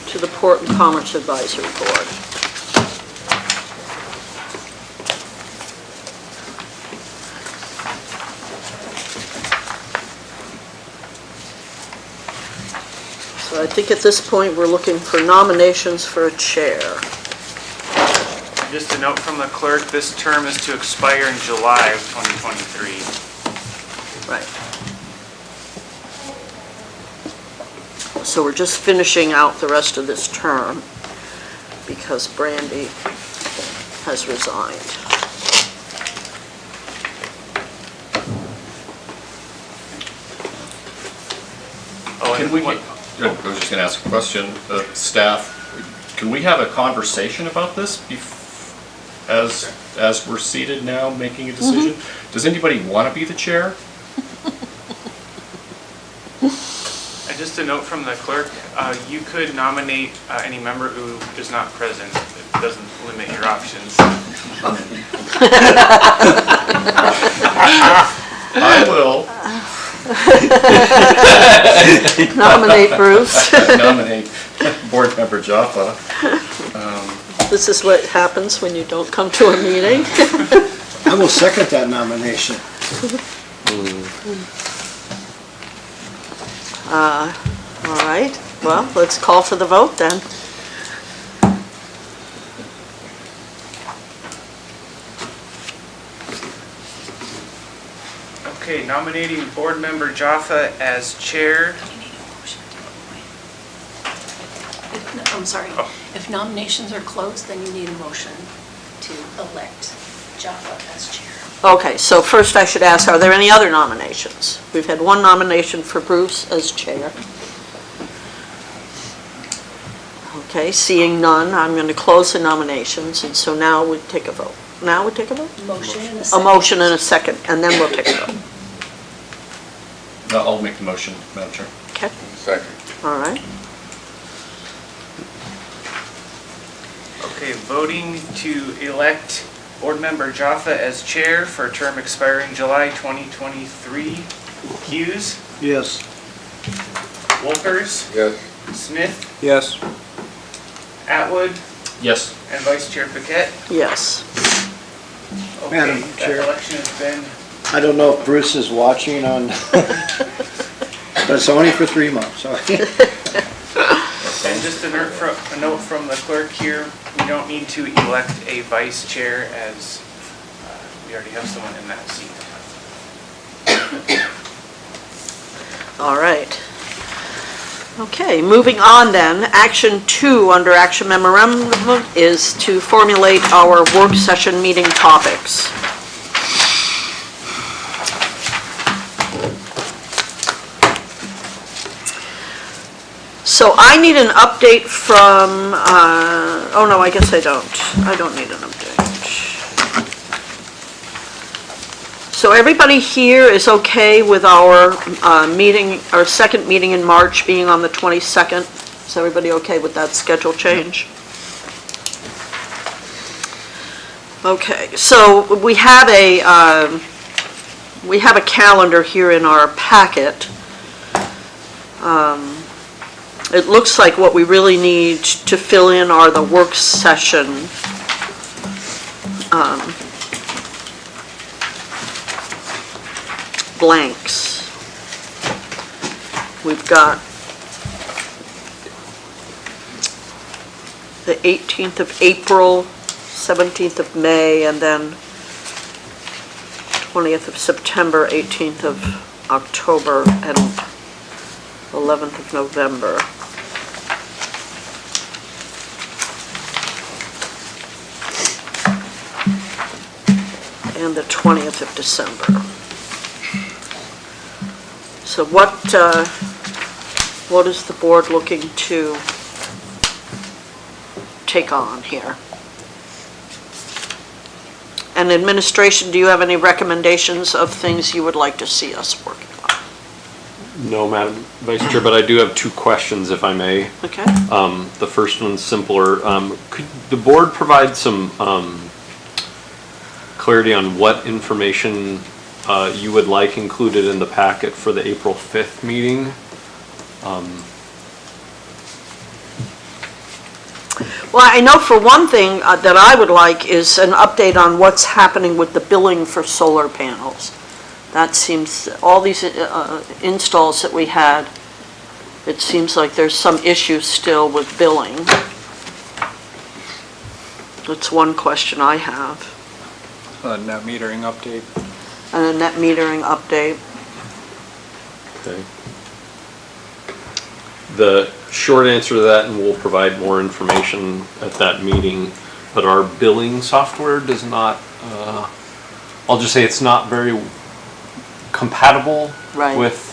to the Port and Commerce Advisory Board. So I think at this point, we're looking for nominations for a chair. Just a note from the clerk, this term is to expire in July of 2023. Right. So we're just finishing out the rest of this term because Brandy has resigned. Oh, Can and we, what- I was just gonna ask a question, staff, can we have a conversation about this as we're seated now making a decision? Does anybody want to be the chair? And just a note from the clerk, you could nominate any member who is not present. It doesn't limit your options. I will Nominate Bruce. nominate board member Jaffa. This is what happens when you don't come to a meeting. I will second that nomination. All right. Well, let's call for the vote then. Okay, nominating Board Member Jaffa as chair. I'm sorry. Oh. If nominations are closed, then you need a motion to elect Jaffa as chair. Okay, so first I should ask, are there any other nominations? We've had one nomination for Bruce as chair. Okay, seeing none, I'm going to close the nominations, and so now we take a vote. Now we take a vote? Motion and a A second. motion and a second, and then we'll take a vote. I'll make the motion, Madam Chair. Okay, Second. all right. Okay, voting to elect Board Member Jaffa as chair for a term expiring July 2023. Hughes, Yes. Wolpers, Yes. Smith, Yes. Atwood, Yes. and Vice Chair Paquette. Yes. Okay, Madam that Chair. election has been, I don't know if Bruce is watching on, but it's only for 3 months, sorry. and just a note from the clerk here, we don't need to elect a vice chair as we already have someone in that seat. All right. Okay, moving on then. Action 2 under action memorandum is to formulate our work session meeting topics. So I need an update from, oh no, I guess I don't. I don't need an update. So everybody here is okay with our meeting, our second meeting in March being on the 22nd? Is everybody okay with that schedule change? Okay, so we have a calendar here in our packet. It looks like what we really need to fill in are the work session blanks. We've got the 18th of April, 17th of May, and then 20th of September, 18th of October, and 11th of November. And the 20th of December. So what is the board looking to take on here? And administration, do you have any recommendations of things you would like to see us working on? No, Madam Vice Chair, but I do have 2 questions, if I may. Okay. The first one's simpler. Could the board provide some clarity on what information you would like included in the packet for the April 5th meeting? Well, I know for one thing that I would like is an update on what's happening with the billing for solar panels. That seems, all these installs that we had, it seems like there's some issues still with billing. That's one question I have. Net metering update. And a net metering update. Okay. The short answer to that, and we'll provide more information at that meeting, but our billing software does not, I'll just say it's not very compatible Right. with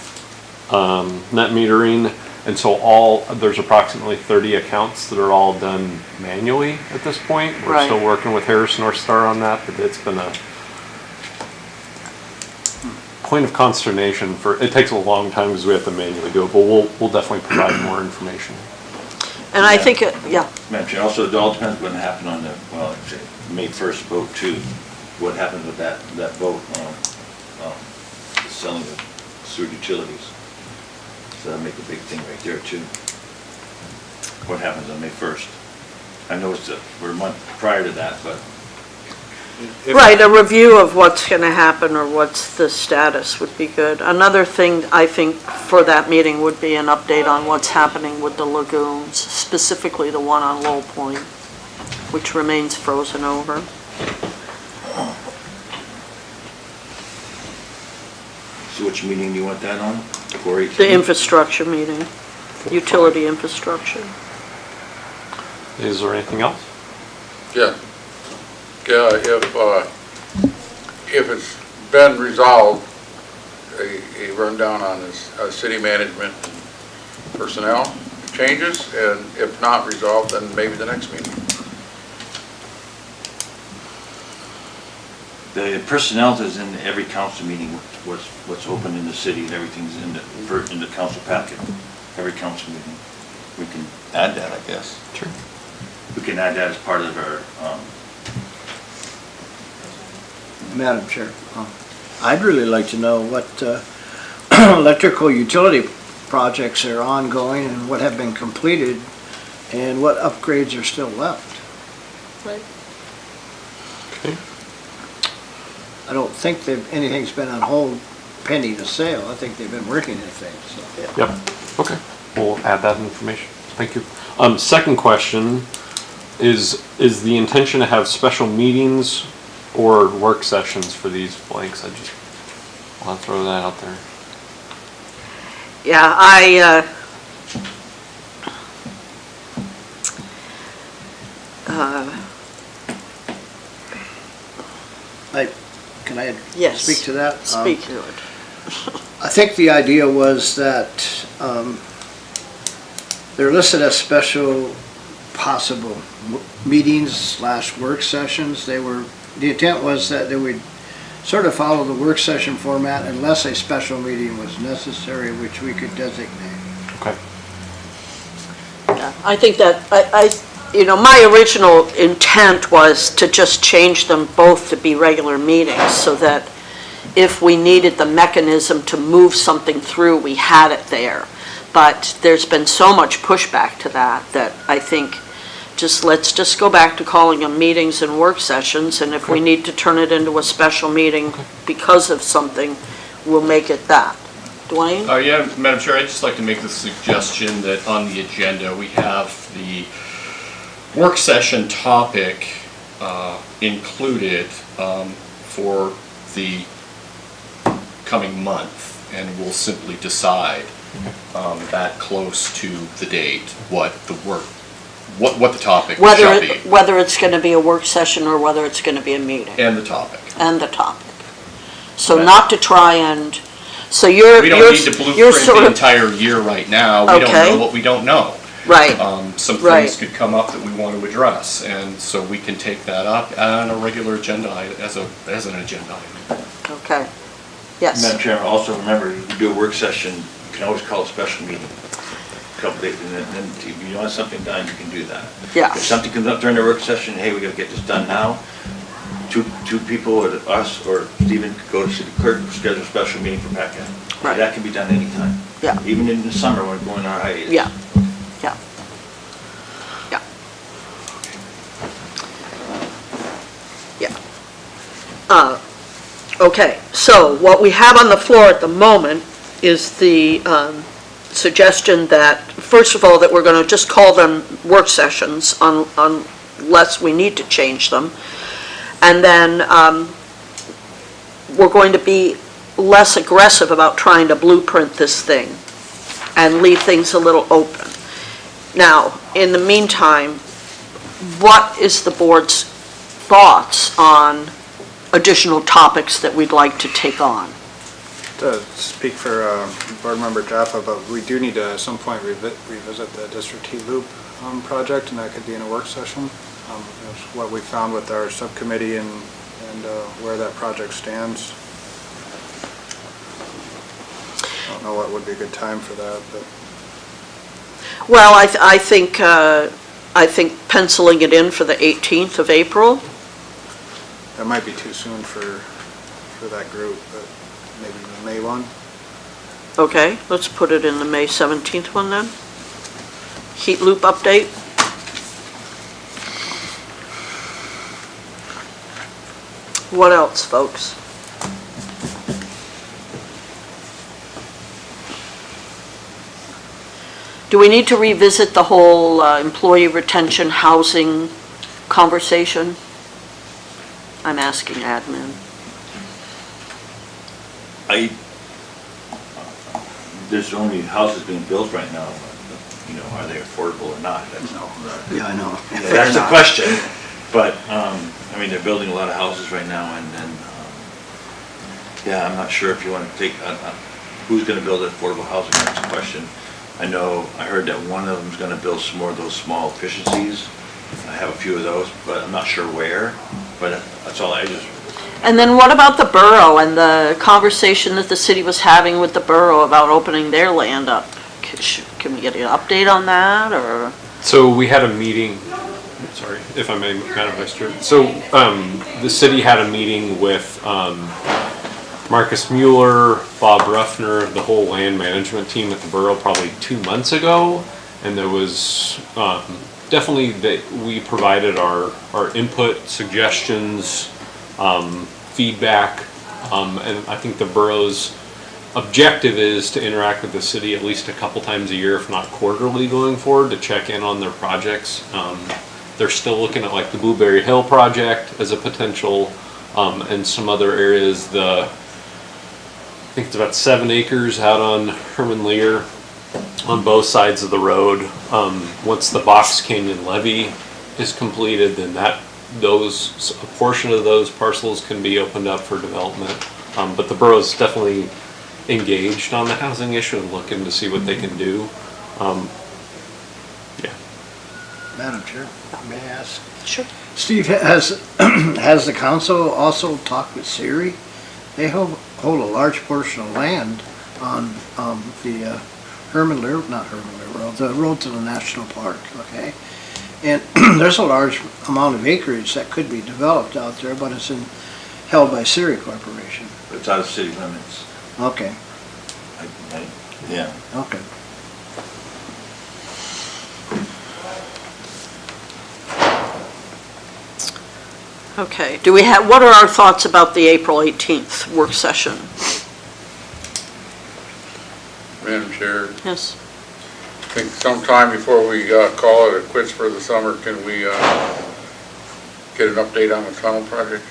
net metering, and so there's approximately 30 accounts that are all done manually at this point. We're Right. still working with Harris North Star on that, but it's been a point of consternation it takes a long time because we have to manually do it, but we'll definitely provide more information. And I think, yeah, Madam Chair, also it all depends what happened on the, well, I'd say May 1st vote too. What happened with that vote on selling the sewer utilities? So that'll make a big thing right there too. What happens on May 1st? I know we're a month prior to that, but Right, a review of what's going to happen or what's the status would be good. Another thing, I think, for that meeting would be an update on what's happening with the lagoons, specifically the one on Lowell Point, which remains frozen over. So which meeting do you want that on? 4/18? The infrastructure meeting, utility infrastructure. Is there anything else? Yeah. Yeah, if it's been resolved, a rundown on this, city management and personnel changes, and if not resolved, then maybe the next meeting. The personnel is in every council meeting, what's open in the city, and everything's in the council packet, every council meeting. We can add that, I guess. Sure. We can add that as part of our, Madam Chair, I'd really like to know what electrical utility projects are ongoing and what have been completed and what upgrades are still left. Right. Okay. I don't think anything's been on hold pending a sale. I think they've been working at things, so. Yep, okay. We'll add that information. Thank you. Second question is the intention to have special meetings or work sessions for these blanks? I just want to throw that out there. Yeah, Can I yes. speak to that? Speak to it. I think the idea was that they're listed as special possible meetings / work sessions. The intent was that they would sort of follow the work session format unless a special meeting was necessary, which we could designate. Okay. Yeah, I think that, my original intent was to just change them both to be regular meetings so that if we needed the mechanism to move something through, we had it there. But there's been so much pushback to that I think let's just go back to calling them meetings and work sessions, and if we need to turn it into a special meeting because of something, we'll make it that. Dwayne? Yeah, Madam Chair, I'd just like to make the suggestion that on the agenda, we have the work session topic included for the coming month, and we'll simply decide that close to the date what the topic shall be. Whether it's going to be a work session or whether it's going to be a meeting. And the topic. And the topic. So not to try and, so you're... We don't need to blueprint the entire year right now. We don't Okay. know what we don't know. Right. Some Right. things could come up that we want to address, and so we can take that up on a regular agenda as an agenda item. Okay. Yes. Madam Chairman, also remember, you do a work session, you can always call a special meeting. Couple days, and then if you want something done, you can do that. Yeah. If something comes up during the work session, hey, we gotta get this done now, two people, or us, or Stephen could go to city clerk, schedule a special meeting for PACAB. Right. That can be done anytime. Yeah. Even in the summer when we're going on hiatus. Yeah. Yeah. Yeah. Yeah. Okay, so what we have on the floor at the moment is the suggestion that, first of all, that we're going to just call them work sessions unless we need to change them. And then we're going to be less aggressive about trying to blueprint this thing and leave things a little open. Now, in the meantime, what is the board's thoughts on additional topics that we'd like to take on? To speak for Board Member Jaffa, but we do need to at some point revisit the District Heat Loop project, and that could be in a work session. That's what we found with our subcommittee and where that project stands. I don't know what would be a good time for that, but. Well, I think penciling it in for the 18th of April. That might be too soon for that group, but maybe the May one. Okay, let's put it in the May 17th one then. Heat loop update. What else, folks? Do we need to revisit the whole employee retention housing conversation? I'm asking admin. There's only houses being built right now, you know, are they affordable or not? That's Yeah, I know. That's the question, but, I mean, they're building a lot of houses right now, and then, yeah, I'm not sure if you want to take, who's gonna build affordable housing, that's the question. I heard that one of them's gonna build some more of those small efficiencies. I have a few of those, but I'm not sure where, but that's all I just. And then what about the borough and the conversation that the city was having with the borough about opening their land up? Can we get an update on that, or? So we had a meeting, sorry, if I may, Madam Vice Chair. So the city had a meeting with Marcus Mueller, Bob Ruffner, the whole land management team at the borough probably 2 months ago. And there was definitely that we provided our input, suggestions, feedback. And I think the borough's objective is to interact with the city at least a couple times a year, if not quarterly going forward, to check in on their projects. They're still looking at like the Blueberry Hill project as a potential, and some other areas. I think it's about 7 acres out on Herman Lear on both sides of the road. Once the Box Canyon levee is completed, then a portion of those parcels can be opened up for development. But the borough's definitely engaged on the housing issue and looking to see what they can do. Yeah. Madam Chair, may I ask? Sure. Steve, has the council also talked with Siri? They hold a large portion of land on the not Herman Lear Road, the road to the national park, okay? And there's a large amount of acreage that could be developed out there, but it's held by Siri Corporation. But it's out of city limits. Okay, Yeah. okay. Okay, what are our thoughts about the April 18th work session? Madam Chair, Yes. I think sometime before we call it quits for the summer, can we get an update on the tunnel project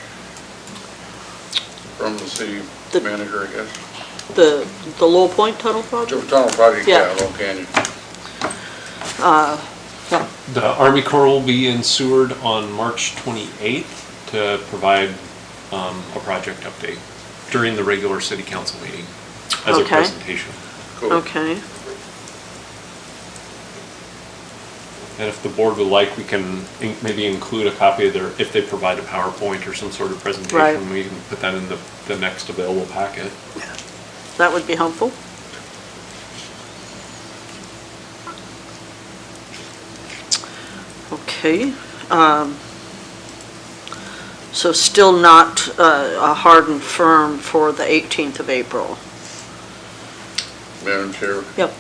from the city manager, I guess? The Low Point Tunnel project? The tunnel project, Yeah. yeah, Low Canyon. The Army Corps will be in Seward on March 28th to provide a project update during the regular city council meeting as a Okay. presentation. Cool. Okay, And if the board would like, we can maybe include a copy of if they provide a PowerPoint or some sort of presentation, Right. we can put that in the next available packet. that would be helpful. Okay, so still not a hard and firm for the 18th of April. Madam Chair, Yep.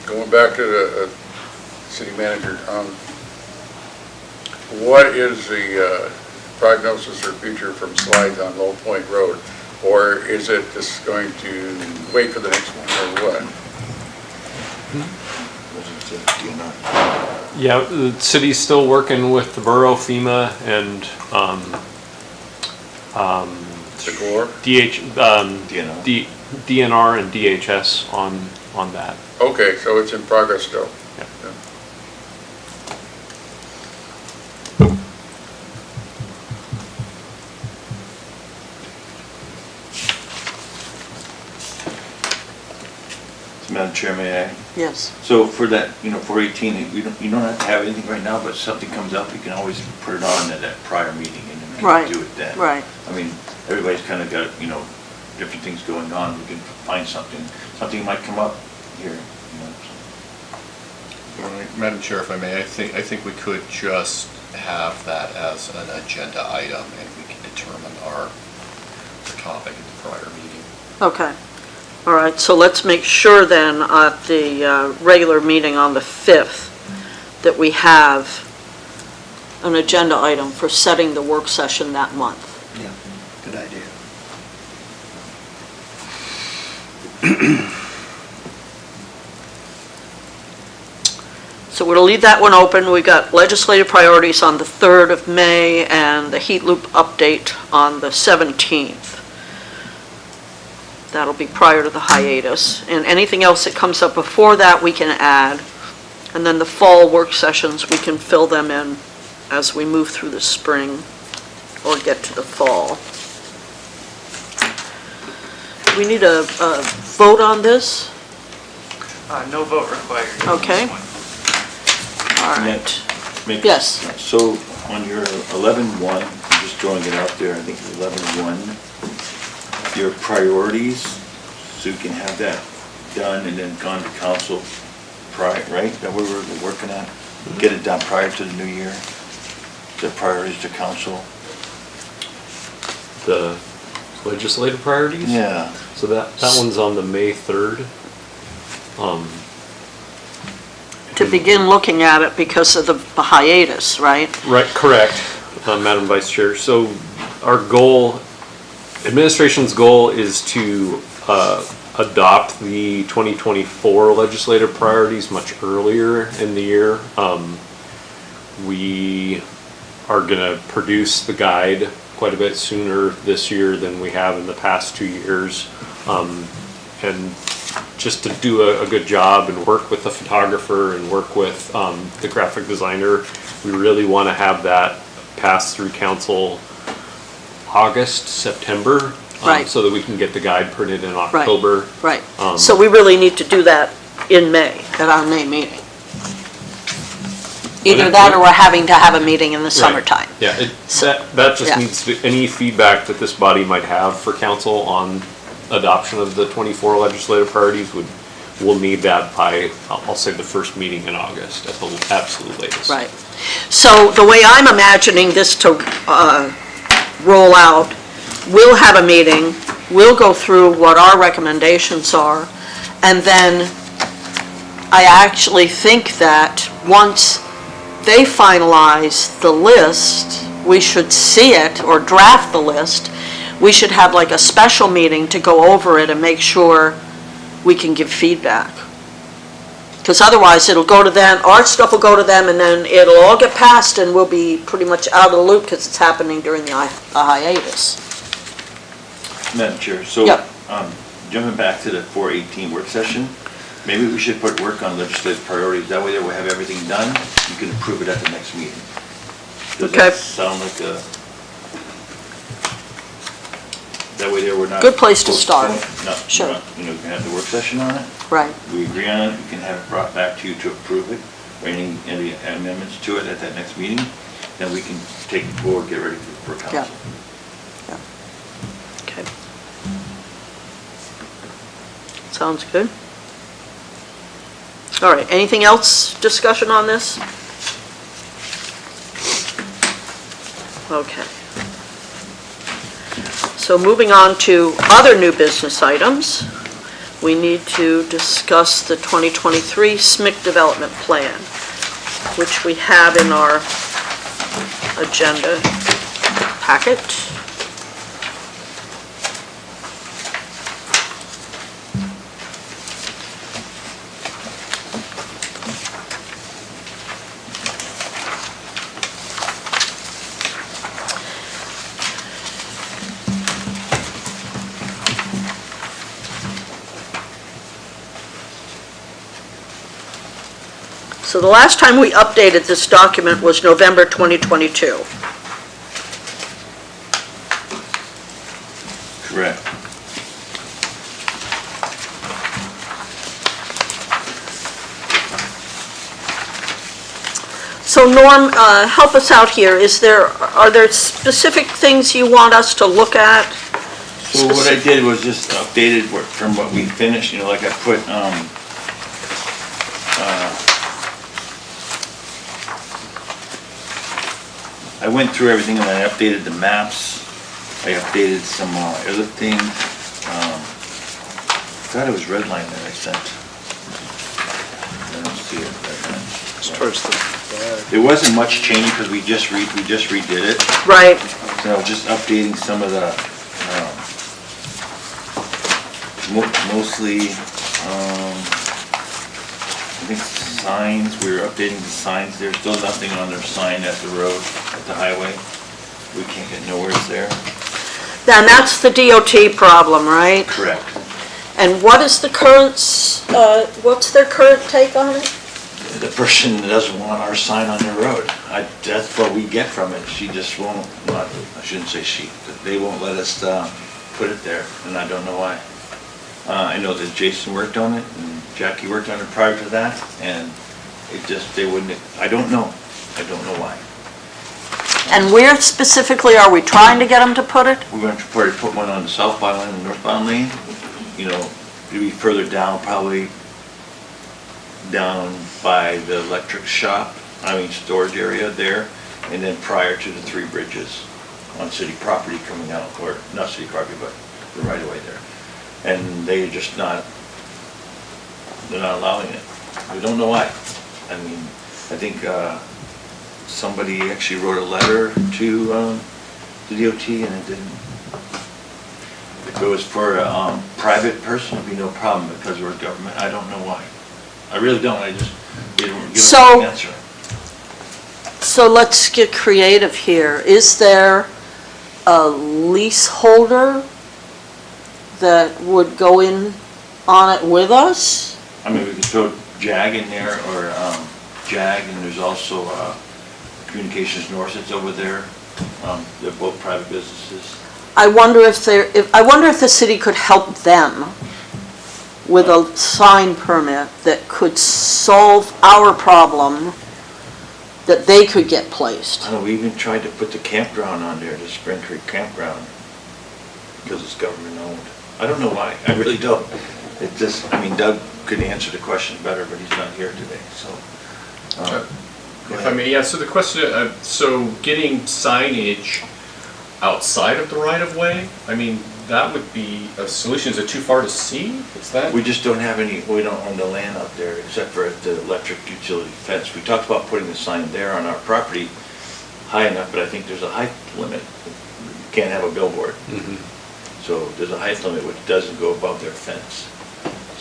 going back to the city manager, what is the prognosis or future from slides on Low Point Road? Or is it just going to wait for the next one, or what? Yeah, the city's still working with the borough, FEMA, and The Corps? DNR and DHS on that. Okay, so it's in progress still? Yeah. Madam Chair, may I? Yes. So for that, for 18, you don't have to have anything right now, but if something comes up, you can always put it on at that prior meeting and then Right, do it then. right. I mean, everybody's kind of got, different things going on. We can find something might come up here, so. Madam Chair, if I may, I think we could just have that as an agenda item and we can determine our topic at the prior meeting. Okay. All right, so let's make sure then at the regular meeting on the 5th that we have an agenda item for setting the work session that month. Yeah, good idea. So we'll leave that one open. We've got legislative priorities on the 3rd of May and the heat loop update on the 17th. That'll be prior to the hiatus. And anything else that comes up before that, we can add. And then the fall work sessions, we can fill them in as we move through the spring or get to the fall. Do we need a vote on this? No vote required. Okay. This one. All Yeah. right. Make- Yes. So on your 11.1, I'm just throwing it out there, I think 11.1, your priorities, so you can have that done and then gone to council prior, right? That we were working on, get it done prior to the new year, the priorities to council. The legislative priorities? Yeah, So that one's on the May 3rd. To begin looking at it because of the hiatus, right? Right, correct, Madam Vice Chair. So our goal, administration's goal is to adopt the 2024 legislative priorities much earlier in the year. We are gonna produce the guide quite a bit sooner this year than we have in the past 2 years. And just to do a good job and work with the photographer and work with the graphic designer, we really want to have that pass through council August, September. Right. So that we can get the guide printed in October. Right. So we really need to do that in May, at our May meeting. Either that or we're having to have a meeting in the summertime. Yeah, that just Yeah. needs to, any feedback that this body might have for council on adoption of the 24 legislative priorities we'll need that by, I'll say, the first meeting in August at the absolute latest. Right. So the way I'm imagining this to roll out, we'll have a meeting, we'll go through what our recommendations are, and then I actually think that once they finalize the list, we should see it, or draft the list, we should have like a special meeting to go over it and make sure we can give feedback. Because otherwise it'll go to them, our stuff will go to them, and then it'll all get passed and we'll be pretty much out of the loop because it's happening during the hiatus. Madam Chair, so Yep. jumping back to the 4/18 work session, maybe we should put work on legislative priorities, that way we'll have everything done, you can approve it at the next meeting. Does Okay. that sound like a, that way there we're not. Good place to start. No, Sure. you know, we can have the work session on it, Right. we agree on it, we can have it brought back to you to approve it, or any amendments to it at that next meeting, then we can take it forward, get ready for council. Okay. Sounds good. All right, anything else, discussion on this? Okay. So moving on to other new business items, we need to discuss the 2023 SMIC development plan, which we have in our agenda packet. So the last time we updated this document was November 2022. Correct. So Norm, help us out here. Are there specific things you want us to look at? So what I did was just updated from what we finished, you know, like I put, I went through everything and I updated the maps. I updated some other things. I thought it was redline that I sent. I don't see it, redline. It's towards the back. There wasn't much change because we just redid it. Right. So just updating some of the, mostly, I think signs, we were updating the signs. There's still nothing on their sign at the road, at the highway. We can't get nowhere there. Then that's the DOT problem, right? Correct. And what is the current, what's their current take on it? The person doesn't want our sign on their road. That's what we get from it. She just won't, not, I shouldn't say she, but they won't let us put it there, and I don't know why. I know that Jason worked on it, and Jackie worked on it prior to that, and it just, they wouldn't, I don't know. I don't know why. And where specifically are we trying to get them to put it? We went to put one on the southbound lane and northbound lane, you know, maybe further down, probably down by the electric shop, storage area there, and then prior to the three bridges on city property coming out, or not city property, but the right of way there. And they're just not, they're not allowing it. We don't know why. I mean, I think somebody actually wrote a letter to the DOT and it didn't. If it was for a private person, it'd be no problem because we're government. I don't know why. I really don't. I just, they don't give us an answer. So let's get creative here. Is there a leaseholder that would go in on it with us? I mean, we could throw JAG in there, or JAG, and there's also Communications North that's over there. They're both private businesses. I wonder if the city could help them with a sign permit that could solve our problem, that they could get placed. I know, we even tried to put the campground on there, the Spring Creek Campground, because it's government owned. I don't know why, I really don't. It just, Doug could answer the question better, but he's not here today, so. Go If I ahead. may, yeah, so the question, so getting signage outside of the right-of-way, that would be a solution. Is it too far to see? Is that? We just don't have any, we don't own the land out there except for the electric utility fence. We talked about putting the sign there on our property high enough, but I think there's a height limit. You can't have a billboard. So there's a height limit which doesn't go above their fence.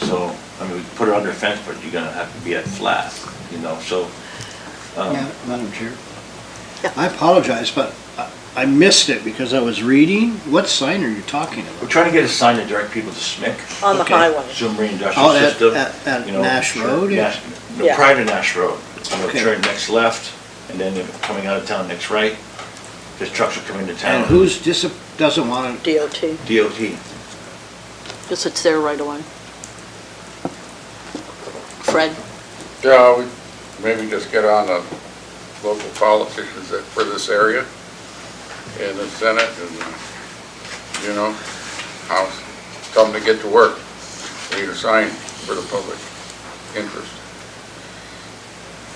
So, we put it on their fence, but you're gonna have to be at flat, so. Yeah, Madam Chair. I apologize, but I missed it because I was reading. What sign are you talking We're about? trying to get a sign to direct people to SMIC. On the highway. Zumri Industrial Oh, System. at Nash Road? Yeah. Prior to Nash Road. Okay. Turn next left, and then you're coming out of town next right. Because trucks are coming to town. And who's doesn't want to? DOT, DOT. because it's there right away. Fred? Yeah, we maybe just get on the local politicians for this area in the Senate and, House, tell them to get to work. Need a sign for the public interest.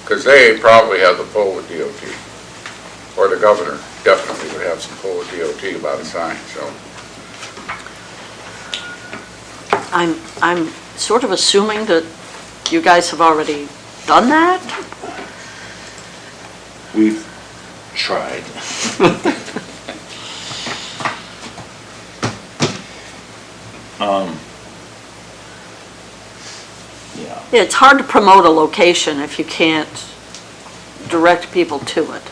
Because they probably have the pull with DOT, or the governor definitely would have some pull with DOT about a sign, so. I'm sort of assuming that you guys have already done that? We've tried. Yeah. Yeah, it's hard to promote a location if you can't direct people to it.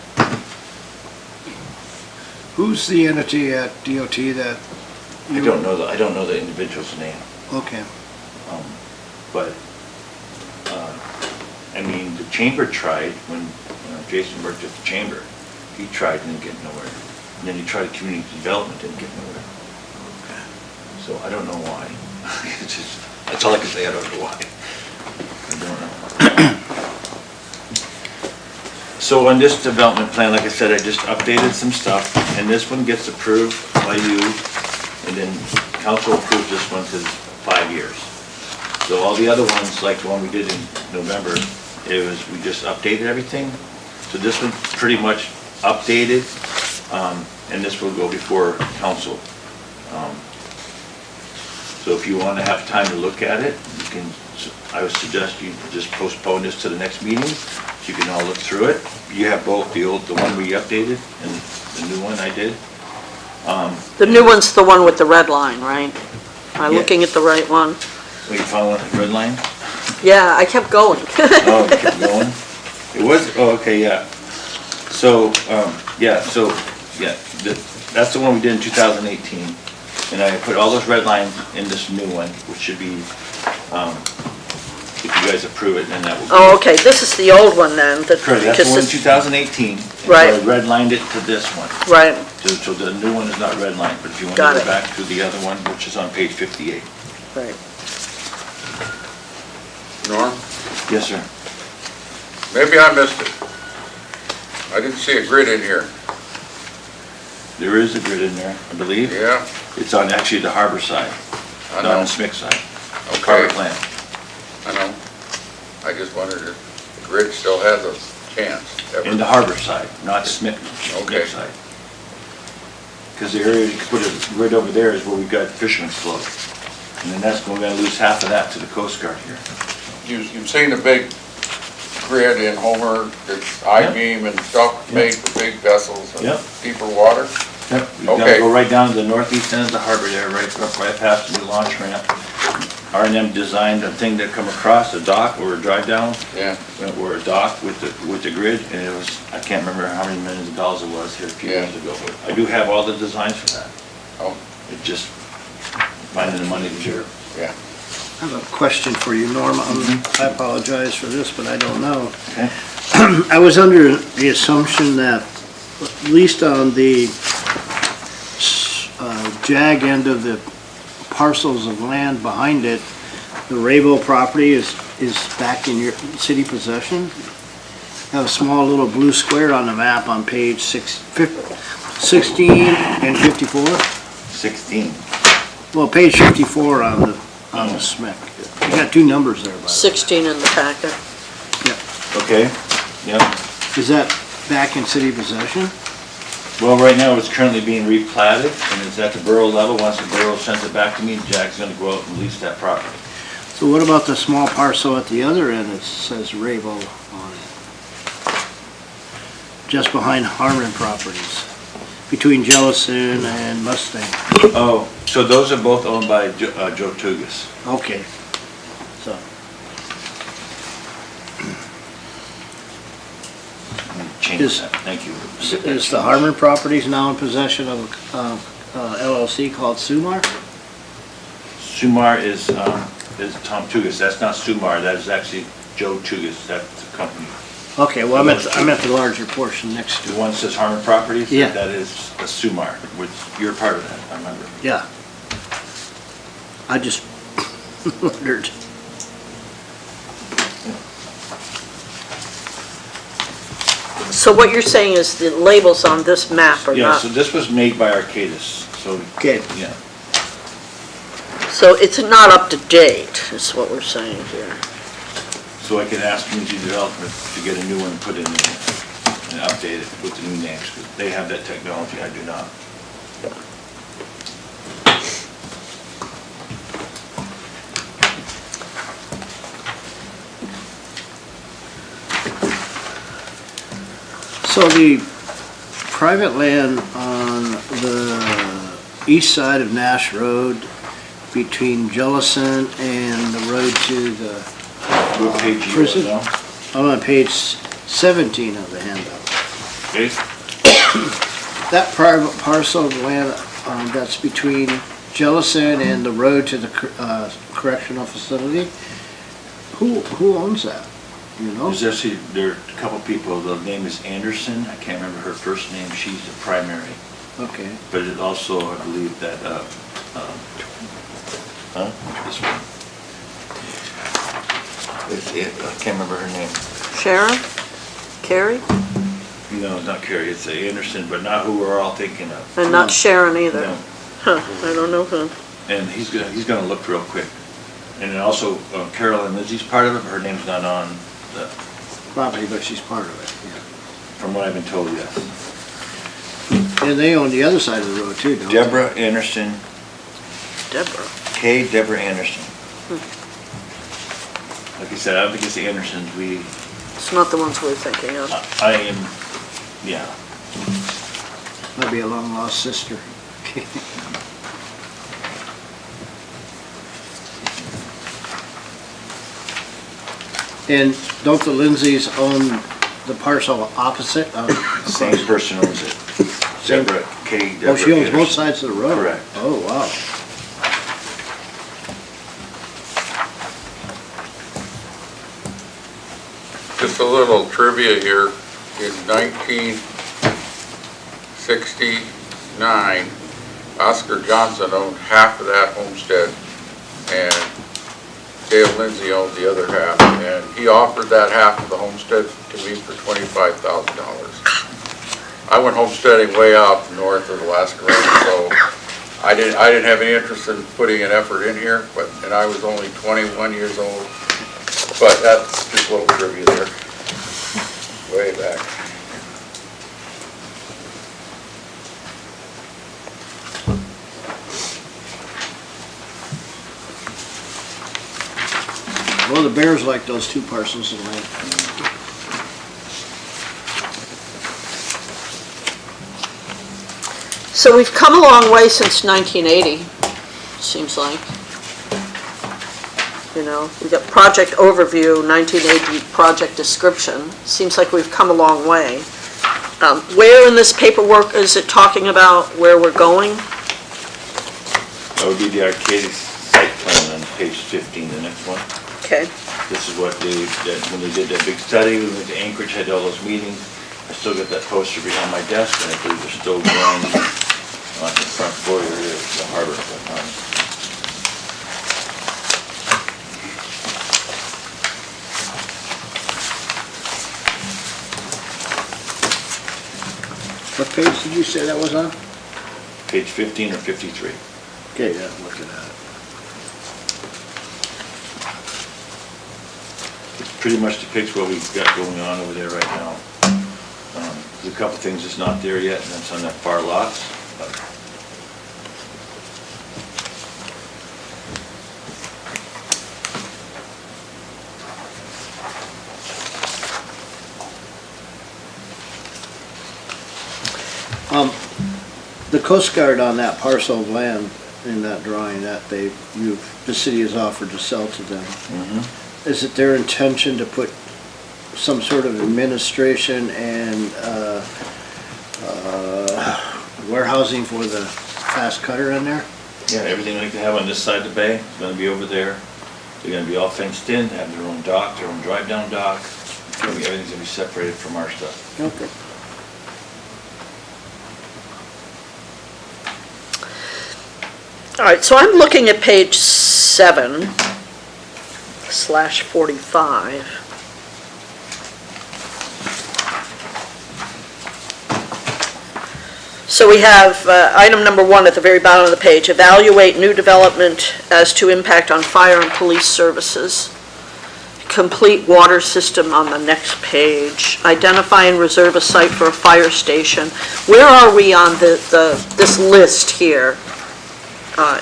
Who's the entity at DOT that? I don't know the individual's name. Okay. But, the chamber tried when Jason worked at the chamber. He tried and didn't get nowhere. And then he tried community development, didn't get nowhere. So I don't know why. It's just, that's all I can say, I don't know why. I don't know. So on this development plan, like I said, I just updated some stuff, and this one gets approved by you, and then council approves this one to 5 years. So all the other ones, like the one we did in November, we just updated everything. So this one's pretty much updated, and this will go before council. So if you want to have time to look at it, you can, I would suggest you just postpone this to the next meeting, You can all look through it. You have both, the one we updated and the new one I did. The new one's the one with the red line, right? Am I Yeah. looking at the right one? Well, you found one with the red line? Yeah, I kept going. Oh, it kept going? It was, oh, okay, yeah. So, that's the one we did in 2018. And I put all those red lines in this new one, which should be, if you guys approve it, then that will be. Oh, okay, this is the old one then. Correct, that's the because one in this- 2018. and so Right. I redlined it to this one. Right, So the new one is not redlined, but if you want Got to it. go back to the other one, which is on page 58. right. Norm, Yes, sir. maybe I missed it. I didn't see a grid in here. There is a grid in there, I believe. Yeah, It's on actually the harbor side, I not on know, the SMIC side. okay, Harbor plan. I know. I just wondered if the grid still has a chance ever. In the harbor side, not SMIC, Okay. SMIC side. Because the area you could put a grid over there is where we've got fisherman's float. And then that's, we're gonna lose half of that to the Coast Guard here. You've seen the big grid in Homer, it's I-beam and stuff made for big vessels Yep. and deeper water? Yep, we've got to Okay. go right down to the northeast end of the harbor there, right past the new launch ramp. R&M designed a thing that come across a dock or a drive down, Yeah, or a dock with the grid, and it was, I can't remember how many millions of dollars it was here a few Yeah. years ago, but I do have all the designs for that. oh, It's just finding the money to do it. yeah. I have a question for you, Norm. I apologize for this, but I don't know. Okay. I was under the assumption that, at least on the jag end of the parcels of land behind it, the Rabo property is back in your city possession. Have a small little blue square on the map on page 16 and 54. 16. Well, page 54 on the SMIC. You got two numbers there, by the way. 16 in the packet. Okay, yep. Is that back in city possession? Well, right now, it's currently being replatted, and it's at the borough level. Once the borough sends it back to me, Jack's gonna go out and lease that property. So what about the small parcel at the other end that says Rabo on it? Just behind Harmon Properties, between Jellison and Mustang. Oh, so those are both owned by Joe Tugas. Okay, so, Change Is- that, thank you. is the Harmon Properties now in possession of LLC called Sumar? Sumar is Tom Tugas, that's not Sumar, that is actually Joe Tugas, that's the company. Okay, well, I meant the larger portion next The to it. one that says Harmon Properties? Yeah. That is a Sumar, which, you're part of that, I remember. Yeah. I just wondered. So what you're saying is the labels on this map are Yeah, not, so this was made by Arcadis, so, Okay, yeah. so it's not up to date, is what we're saying here. So I can ask community development to get a new one put in there and update it with the new names, because they have that technology, I do not. so the private land on the east side of Nash Road between Jellison and the road to the, What page you prison? on now? I'm on page 17 of the handout. Okay, That private parcel of land that's between Jellison and the road to the correctional facility, who owns that? You know? there's actually, there are a couple people, the name is Anderson, I can't remember her first name, she's the primary. Okay. But it also, I believe that, this one. I can't remember her name. Sharon? Carrie? No, not Carrie, it's Anderson, but not who we're all thinking of. And not Sharon either. No. Huh, I don't know who. And he's gonna look real quick. And then also Carol and Lizzie's part of it, but her name's not on the, Property, but she's part of it, from what I've been told, yes. yeah. And they own the other side of the road too, don't they? Deborah Anderson, Deborah. Deborah Anderson. Like I said, I don't think it's the Andersons, It's not the ones we're thinking of. I am, yeah. Might be a long-lost sister. And don't the Lindsays own the parcel opposite? Same person owns it. Deborah K. Oh, she owns both Peterson. sides of the road? Correct. Oh, wow. Just a little trivia here. In 1969, Oscar Johnson owned half of that homestead, and Dale Lindsay owned the other half, and he offered that half of the homestead to me for $25,000. I went homesteading way out north of Alaska Range, so I didn't have any interest in putting an effort in here, and I was only 21 years old. But that's just a little trivia there, way back. Well, the Bears like those two parcels of land. So we've come a long way since 1980, seems like. You know, we've got project overview, 1980 project description. Seems like we've come a long way. Where in this paperwork is it talking about where we're going? That would be the Arcadis site plan on page 15, the next one. Okay. This is what when they did that big study, we went to Anchorage, had all those meetings. I still got that poster behind my desk, and I believe they're still going on the front floor of the harbor. What page did you say that was on? Page 15 or 53. Okay, yeah, I'm looking at it. It pretty much depicts what we've got going on over there right now. There's a couple things that's not there yet, and that's on that far lot. The Coast Guard on that parcel of land in that drawing that the city has offered to sell to them. Is it their intention to put some sort of administration and warehousing for the fast cutter in there? Yeah, everything like they have on this side of the bay is gonna be over there. They're gonna be all fenced in, have their own dock, their own drive-down dock. Everything's gonna be separated from our stuff. Okay. All right, so I'm looking at page 7/45. So we have item number 1 at the very bottom of the page, evaluate new development as to impact on fire and police services. Complete water system on the next page. Identify and reserve a site for a fire station. Where are we on this list here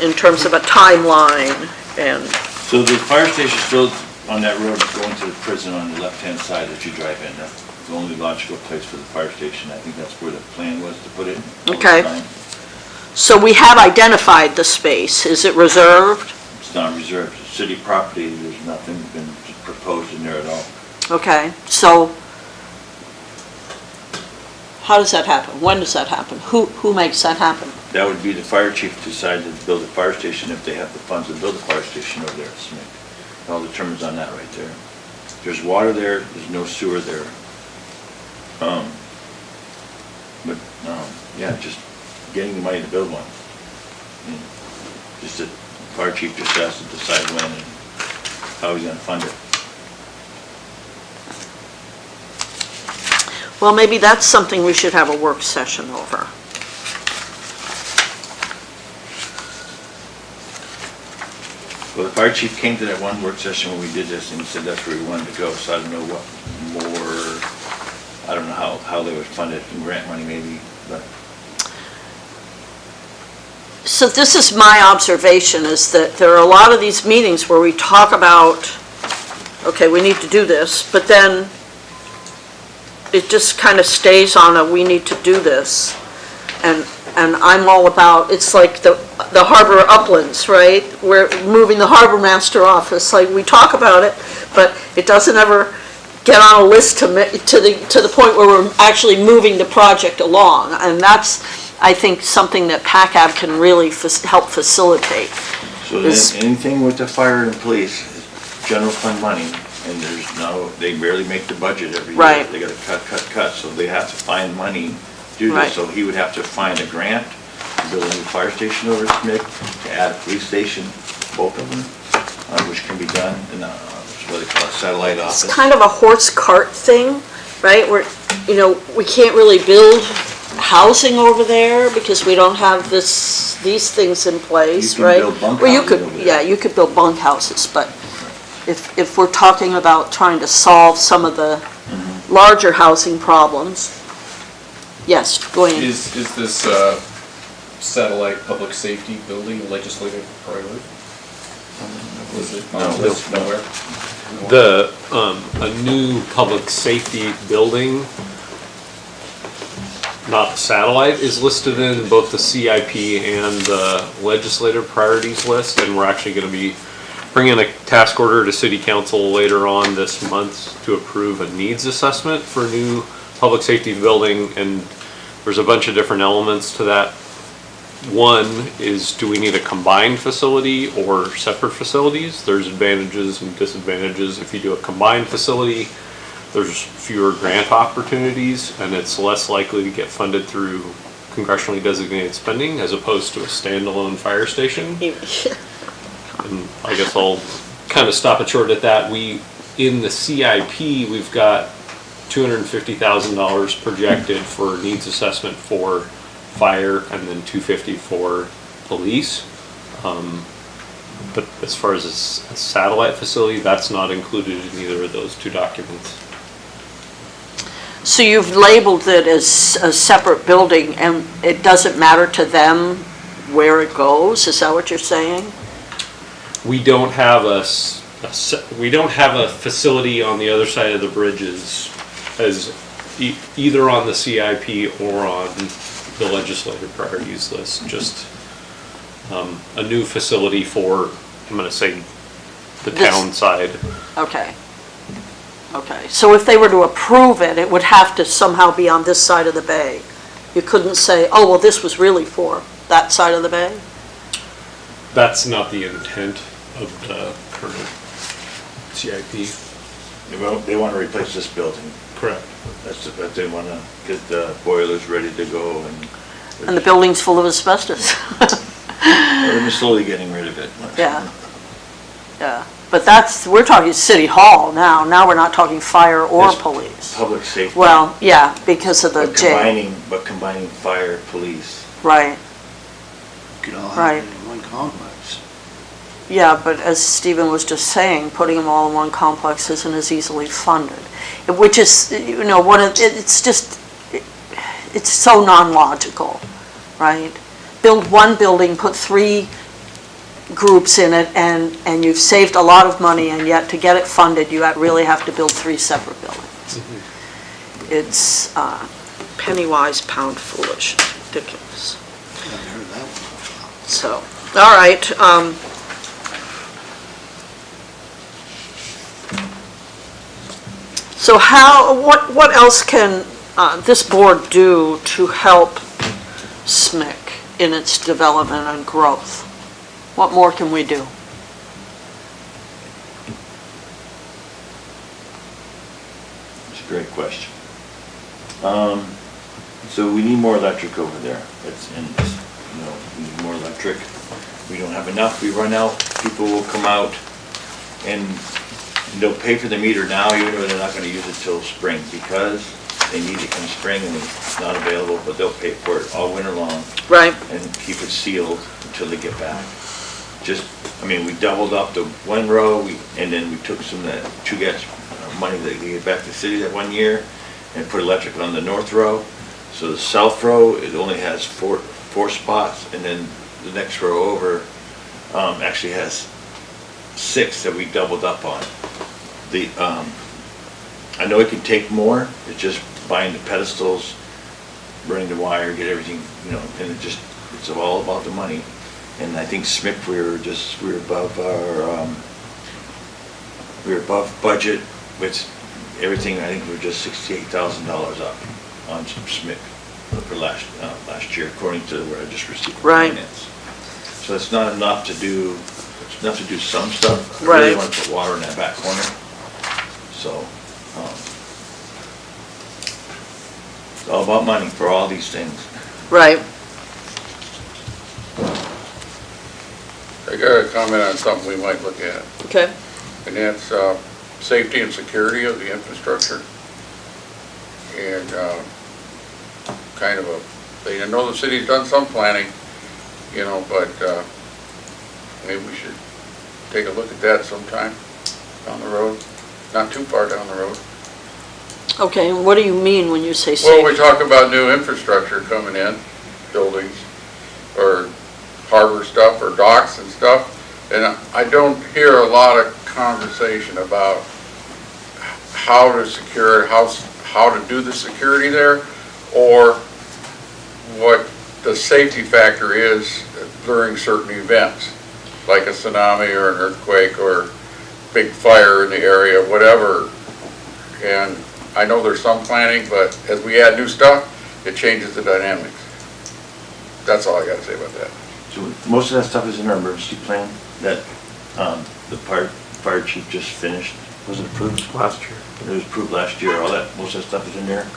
in terms of a timeline and? So the fire station still on that road going to the prison on the left-hand side as you drive in. That's the only logical place for the fire station. I think that's where the plan was to put it. Okay. So we have identified the space. Is it reserved? It's not reserved. It's city property. There's nothing been proposed in there at all. Okay, so how does that happen? When does that happen? Who makes that happen? That would be the fire chief to decide to build a fire station if they have the funds to build a fire station over there at Smith. It all determines on that right there. There's water there, there's no sewer there. Yeah, just getting the money to build one. And just the fire chief just has to decide when and how he's gonna fund it. Well, maybe that's something we should have a work session over. Well, the fire chief came to that one work session when we did this, and he said that's where he wanted to go, so I don't know what more, I don't know how they would fund it, in grant money maybe, but. So this is my observation, is that there are a lot of these meetings where we talk about, okay, we need to do this, but then it just kind of stays on a, we need to do this. And I'm all about, it's like the harbor uplands, right? We're moving the harbor master office, like, we talk about it, but it doesn't ever get on a list to the point where we're actually moving the project along. And that's, I think, something that PACAB can really help facilitate. So then anything with the fire and police is general fund money, and there's no, they barely make the budget every year. Right. They gotta cut, so they have to find money to do Right. this. So he would have to find a grant to build a new fire station over at Smith, to add a police station, both of them, which can be done in what they call a satellite office. It's kind of a horse cart thing, right? Where, we can't really build housing over there because we don't have these things in place, You can right? build bunk Well, you houses could, over there. yeah, you could build bunk houses, but if we're talking about trying to solve some of the larger housing problems, yes, go ahead. Is this satellite public safety building legislative priority? Was it on the list nowhere? A new public safety building, not satellite, is listed in both the CIP and the legislative priorities list, and we're actually gonna be bringing a task order to city council later on this month to approve a needs assessment for a new public safety building, and there's a bunch of different elements to that. One is, do we need a combined facility or separate facilities? There's advantages and disadvantages. If you do a combined facility, there's fewer grant opportunities, and it's less likely to get funded through congressionally designated spending as opposed to a standalone fire station. And I guess I'll kind of stop it short at that. In the CIP, we've got $250,000 projected for needs assessment for fire, and then $250,000 for police. But as far as a satellite facility, that's not included in either of those two documents. So you've labeled it as a separate building, and it doesn't matter to them where it goes? Is that what you're saying? We don't have we don't have a facility on the other side of the bridges as either on the CIP or on the legislative priorities list. Just a new facility for, I'm going to say, the town side. Okay. Okay, so if they were to approve it, it would have to somehow be on this side of the bay. You couldn't say, oh, well, this was really for that side of the bay? That's not the intent of the current CIP. They want to replace this building. Correct. That's what they want to get the boilers ready to go, And the building's full of asbestos. they're slowly getting rid of it. Yeah. Yeah, but we're talking city hall now. Now we're not talking fire or It's police. Public safety. Well, yeah, because of the jail. But combining fire, police. Right. Could all Right. have it in one complex. Yeah, but as Stephen was just saying, putting them all in one complex isn't as easily funded. Which is, it's so non-logical, right? Build one building, put 3 groups in it, and you've saved a lot of money, and yet to get it funded, you really have to build 3 separate buildings. It's penny wise, pound foolish, ridiculous. I haven't heard that one. So, all right. So what else can this board do to help SMIC in its development and growth? What more can we do? It's a great question. So we need more electric over there. We need more electric. We don't have enough. We run out. People will come out and they'll pay for the meter now, even though they're not going to use it till spring, because they need it in spring and it's not available, but they'll pay for it all winter long. Right. And keep it sealed until they get back. We doubled up the one row, and then we took some of that 2 gas money that we gave back to the city that one year and put electric on the north row. So the south row, it only has four spots, and then the next row over actually has 6 that we doubled up on. I know it can take more, it's just buying the pedestals, running the wire, get everything, you know, and it's all about the money. And I think SMIC, we were above our, we were above budget with everything. I think we were just $68,000 up on SMIC for last year, according to where I just received from Right. finance. So it's not enough to do, it's enough to do some stuff. I Right. really want to put water in that back corner. So, it's all about money for all these things. Right. I got a comment on something we might look at, Okay. and that's safety and security of the infrastructure. And kind of I know the city's done some planning, you know, but maybe we should take a look at that sometime down the road, not too far down the road. Okay, and what do you mean when you say Well, we safety? talk about new infrastructure coming in, buildings, or harbor stuff, or docks and stuff, and I don't hear a lot of conversation about how to secure, how to do the security there, or what the safety factor is during certain events, like a tsunami or an earthquake or big fire in the area, whatever. And I know there's some planning, but as we add new stuff, it changes the dynamics. That's all I gotta say about that. So most of that stuff is in our emergency plan that the fire chief just finished. Was it approved? Last year. It was approved last year. All that, most of that stuff is in there.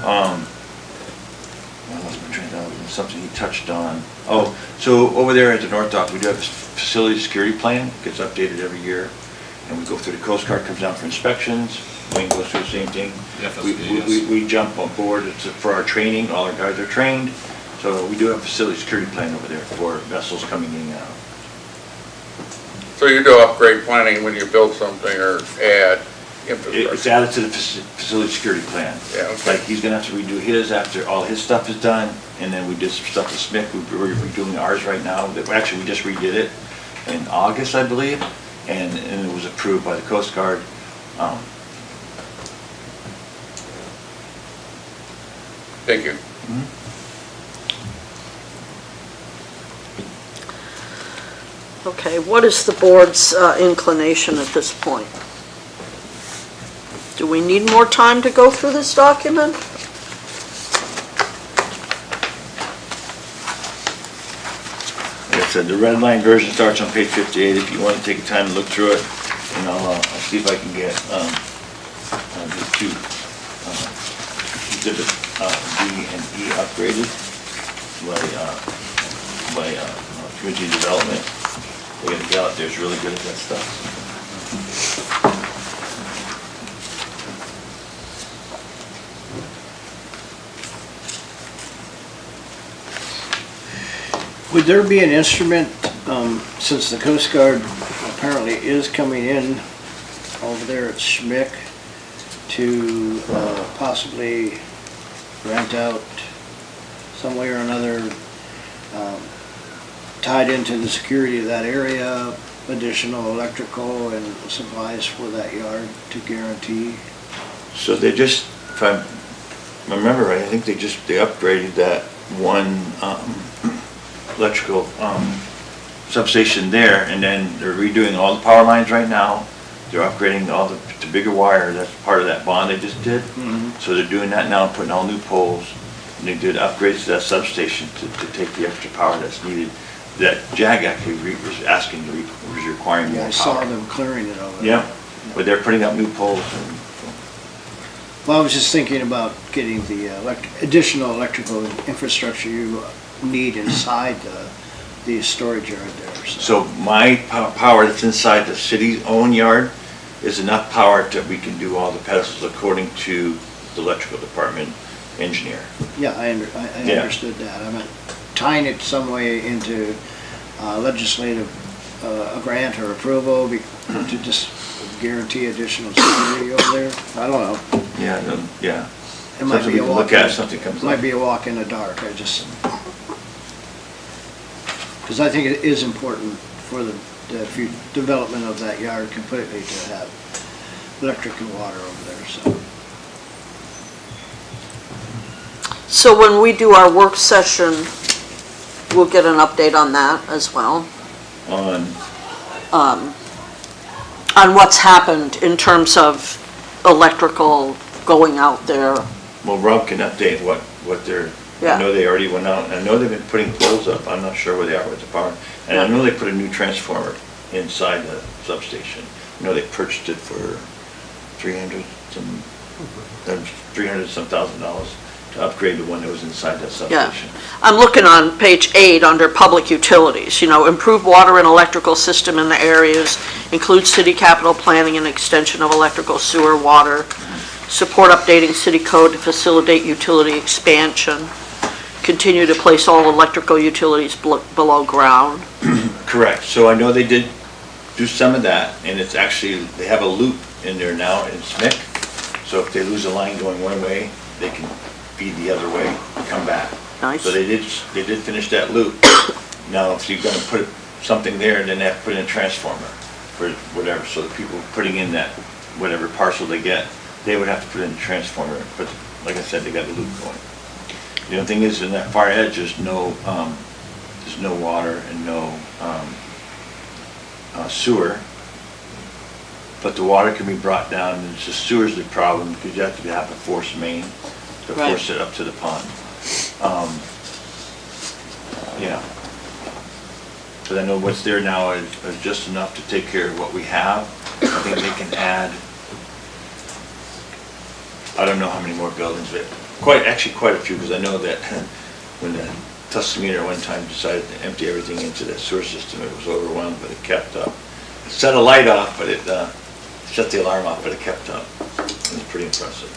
I lost my train of thought. There was something he touched on. Oh, so over there at the North Dock, we do have a facility security plan. It gets updated every year. And we go through, the Coast Guard comes down for inspections. Wayne goes through the same thing. We jump on board. It's for our training. All our guys are trained. So we do have a facility security plan over there for vessels coming in and out. So you do upgrade planning when you build something or add It's infrastructure? added to the facility security plan. Yeah, okay. Like, he's gonna have to redo his after all his stuff is done, and then we did some stuff with SMIC, we're redoing ours right now. Actually, we just redid it in August, I believe, and it was approved by the Coast Guard. Thank you. Okay, what is the board's inclination at this point? Do we need more time to go through this document? Like I said, the red line version starts on page 58, if you want to take time to look through it, and I'll see if I can get the two exhibit D and E upgraded by community development. We got a gal out there who's really good at that stuff. Would there be an instrument, since the Coast Guard apparently is coming in over there at Schmick, to possibly rent out some way or another, tied into the security of that area, additional electrical and supplies for that yard to guarantee? So they just, if I remember right, I think they upgraded that one electrical substation there, and then they're redoing all the power lines right now. They're upgrading all the bigger wire, that's part of that bond they just did. So they're doing that now, putting all new poles, and they did upgrades to that substation to take the extra power that's needed. That JAG actually was asking, was requiring more Yeah, power. I saw them clearing it over there. Yeah, but they're putting up new poles and Well, I was just thinking about getting the additional electrical infrastructure you need inside the storage yard there. so my power that's inside the city's own yard is enough power that we can do all the pedestals according to the electrical department engineer. Yeah, I Yeah. understood that. I meant tying it some way into legislative, a grant or approval to just guarantee additional security over there. I don't know. Yeah, yeah. It might Something be we a can walk. look at if something comes Might up. be a walk in the dark. Because I think it is important for the development of that yard completely to have electric and water over there, so. So when we do our work session, we'll get an update on that as well, On, on what's happened in terms of electrical going out there. well, Rob can update what they're, Yeah. I know they already went out, and I know they've been putting poles up, I'm not sure where they are with the power. And I Yeah. know they put a new transformer inside the substation. I know they purchased it for 300 some $300,000 to upgrade the one that was inside that Yeah. substation. I'm looking on page 8 under public utilities, improve water and electrical system in the areas, include city capital planning and extension of electrical sewer water, support updating city code to facilitate utility expansion, continue to place all electrical utilities below ground. Correct, so I know they did do some of that, and it's actually, they have a loop in there now in SMIC, so if they lose a line going one way, they can feed the other way, and come back. Nice. So they did finish that loop. Now, if you're gonna put something there, then they have to put in a transformer for whatever, so the people putting in that, whatever parcel they get, they would have to put in a transformer, but like I said, they got the loop going. The only thing is, in that far edge, there's no water and no sewer, but the water can be brought down, and it's the sewer's the problem, because you have to have a force main to Right. force it up to the pond. Yeah. But I know what's there now is just enough to take care of what we have. I think they can add, I don't know how many more buildings, but actually quite a few, because I know that when the Tuscaloosa one time decided to empty everything into the sewer system, it was overwhelmed, but it kept up. It set a light off, but it shut the alarm off, but it kept up. It was pretty impressive.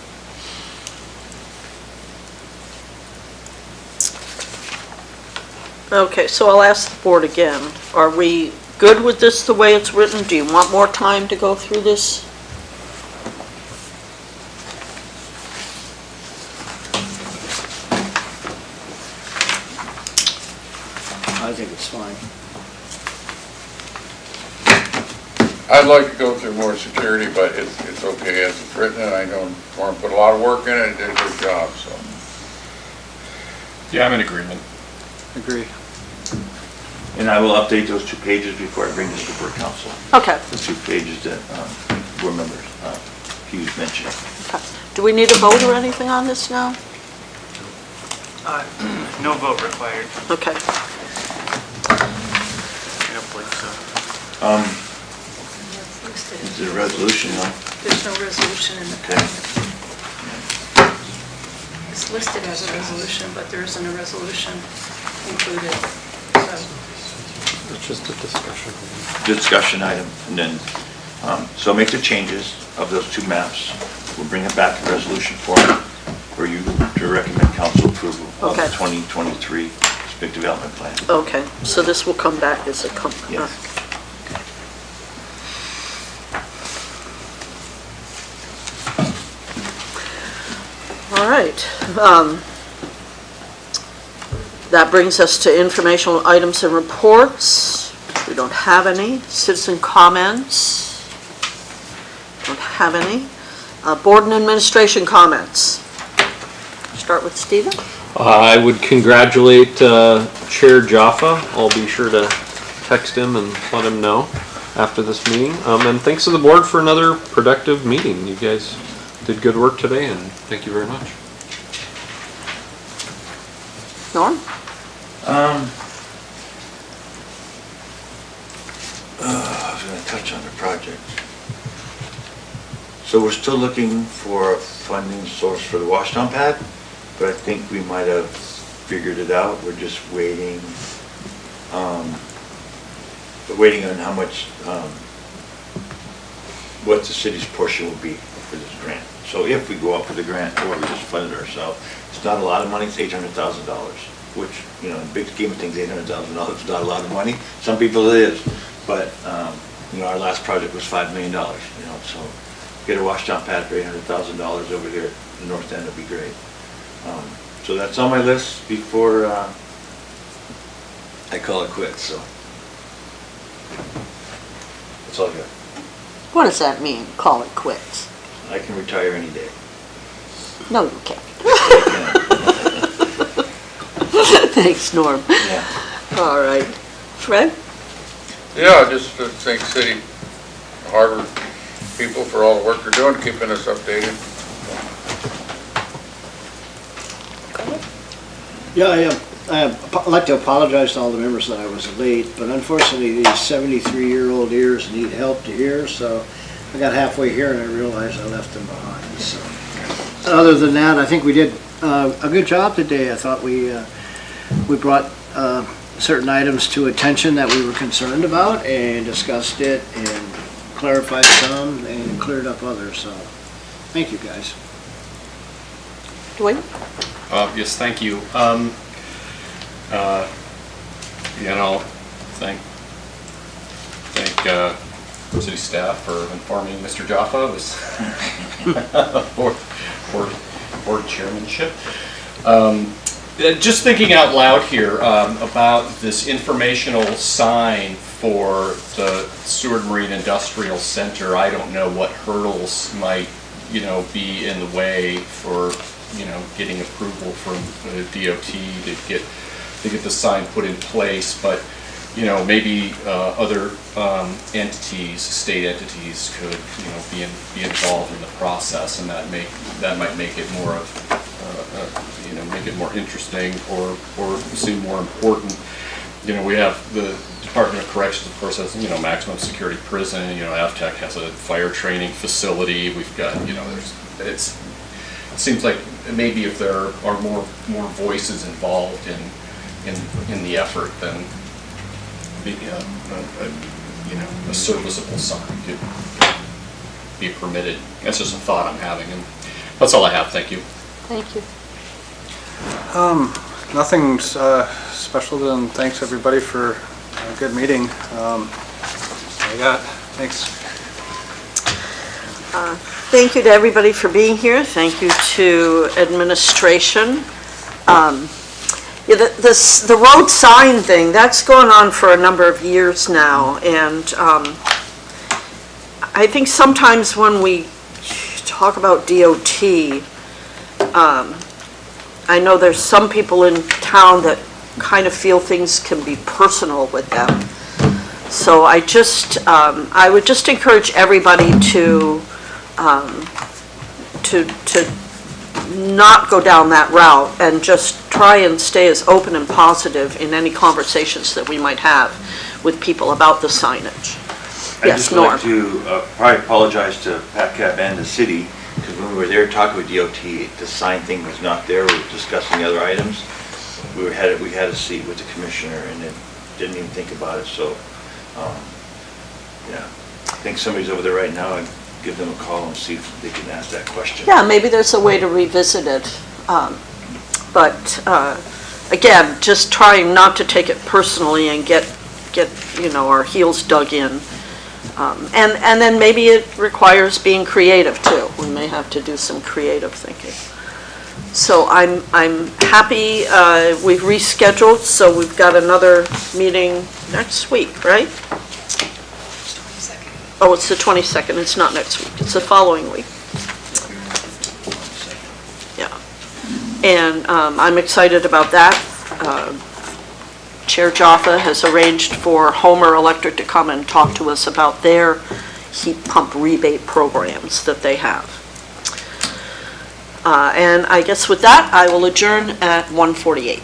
Okay, so I'll ask the board again. Are we good with this the way it's written? Do you want more time to go through this? I think it's fine. I'd like to go through more security, but it's okay as it's written, and I don't want to put a lot of work in it, it did a good job, so. Yeah, I'm in agreement. Agree. And I will update those 2 pages before I bring this before council. Okay. The 2 pages that board members, Hughes mentioned. Do we need a vote or anything on this now? No vote required. Okay. I don't believe so. It's listed Is as- there a resolution, no? There's no resolution in the Okay. packet. It's listed as a resolution, but there isn't a resolution included, so. It's just a discussion. Discussion item, and then, so make the changes of those 2 maps. We'll bring it back in resolution form for you to recommend council approval of the Okay. 2023 SPIC development plan. Okay, so this will come back as a Yes. All right. That brings us to informational items and reports. We don't have any. Citizen comments. Don't have any. Board and administration comments. Start with Stephen. I would congratulate Chair Jaffa. I'll be sure to text him and let him know after this meeting. And thanks to the board for another productive meeting. You guys did good work today, and thank you very much. Norm? I was gonna touch on the project. So we're still looking for a funding source for the washdown pad, but I think we might have figured it out. We're just waiting, waiting on how much, what the city's portion will be for this grant. So if we go up for the grant, or we just fund it ourselves, it's not a lot of money, it's $800,000, which, in the big scheme of things, $800,000 is not a lot of money. Some people it is, but, our last project was $5 million, so get a washdown pad for $800,000 over here at the north end would be great. So that's on my list before I call it quits, so. That's all I got. What does that mean, call it quits? I can retire any day. No, you can't. I Thanks, Norm. Yeah. All right. Fred? Yeah, just to thank City Harbor people for all the work they're doing, keeping us updated. Yeah, I'd like to apologize to all the members that I was late, but unfortunately, these 73-year-old ears need help to hear, so I got halfway here and I realized I left them behind, so. Other than that, I think we did a good job today. I thought we brought certain items to attention that we were concerned about and discussed it and clarified some and cleared up others, so thank you, guys. Dwayne? Yes, thank you. Thank city staff for informing Mr. Jaffa of his board chairmanship. Just thinking out loud here about this informational sign for the Seward Marine Industrial Center. I don't know what hurdles might, be in the way for, getting approval from the DOT to get the sign put in place, but maybe other entities, state entities could, be involved in the process, and that might make it more of, make it more interesting or seem more important. We have the Department of Corrections, of course, has, maximum security prison. AvTech has a fire training facility. We've got, it seems like maybe if there are more voices involved in the effort, then a serviceable sign could be permitted. That's just a thought I'm having, and that's all I have. Thank you. Thank you. Nothing special than thanks everybody for a good meeting. I got, thanks. Thank you to everybody for being here. Thank you to administration. The road sign thing, that's going on for a number of years now, and I think sometimes when we talk about DOT, I know there's some people in town that kind of feel things can be personal with them. So I would just encourage everybody to not go down that route and just try and stay as open and positive in any conversations that we might have with people about the signage. Yes, Norm. I'd just like to probably apologize to PACAB and the city, because when we were there talking with DOT, the sign thing was not there. We were discussing the other items. We had a seat with the commissioner and then didn't even think about it, so yeah. I think somebody's over there right now, and give them a call and see if they can ask that question. Yeah, maybe there's a way to revisit it. But again, just trying not to take it personally and get our heels dug in. And then maybe it requires being creative too. We may have to do some creative thinking. So I'm happy we've rescheduled, so we've got another meeting next week, right? Oh, it's the 22nd. It's not next week. It's the following week. Yeah. And I'm excited about that. Chair Jaffa has arranged for Homer Electric to come and talk to us about their heat pump rebate programs that they have. And I guess with that, I will adjourn at 1:48.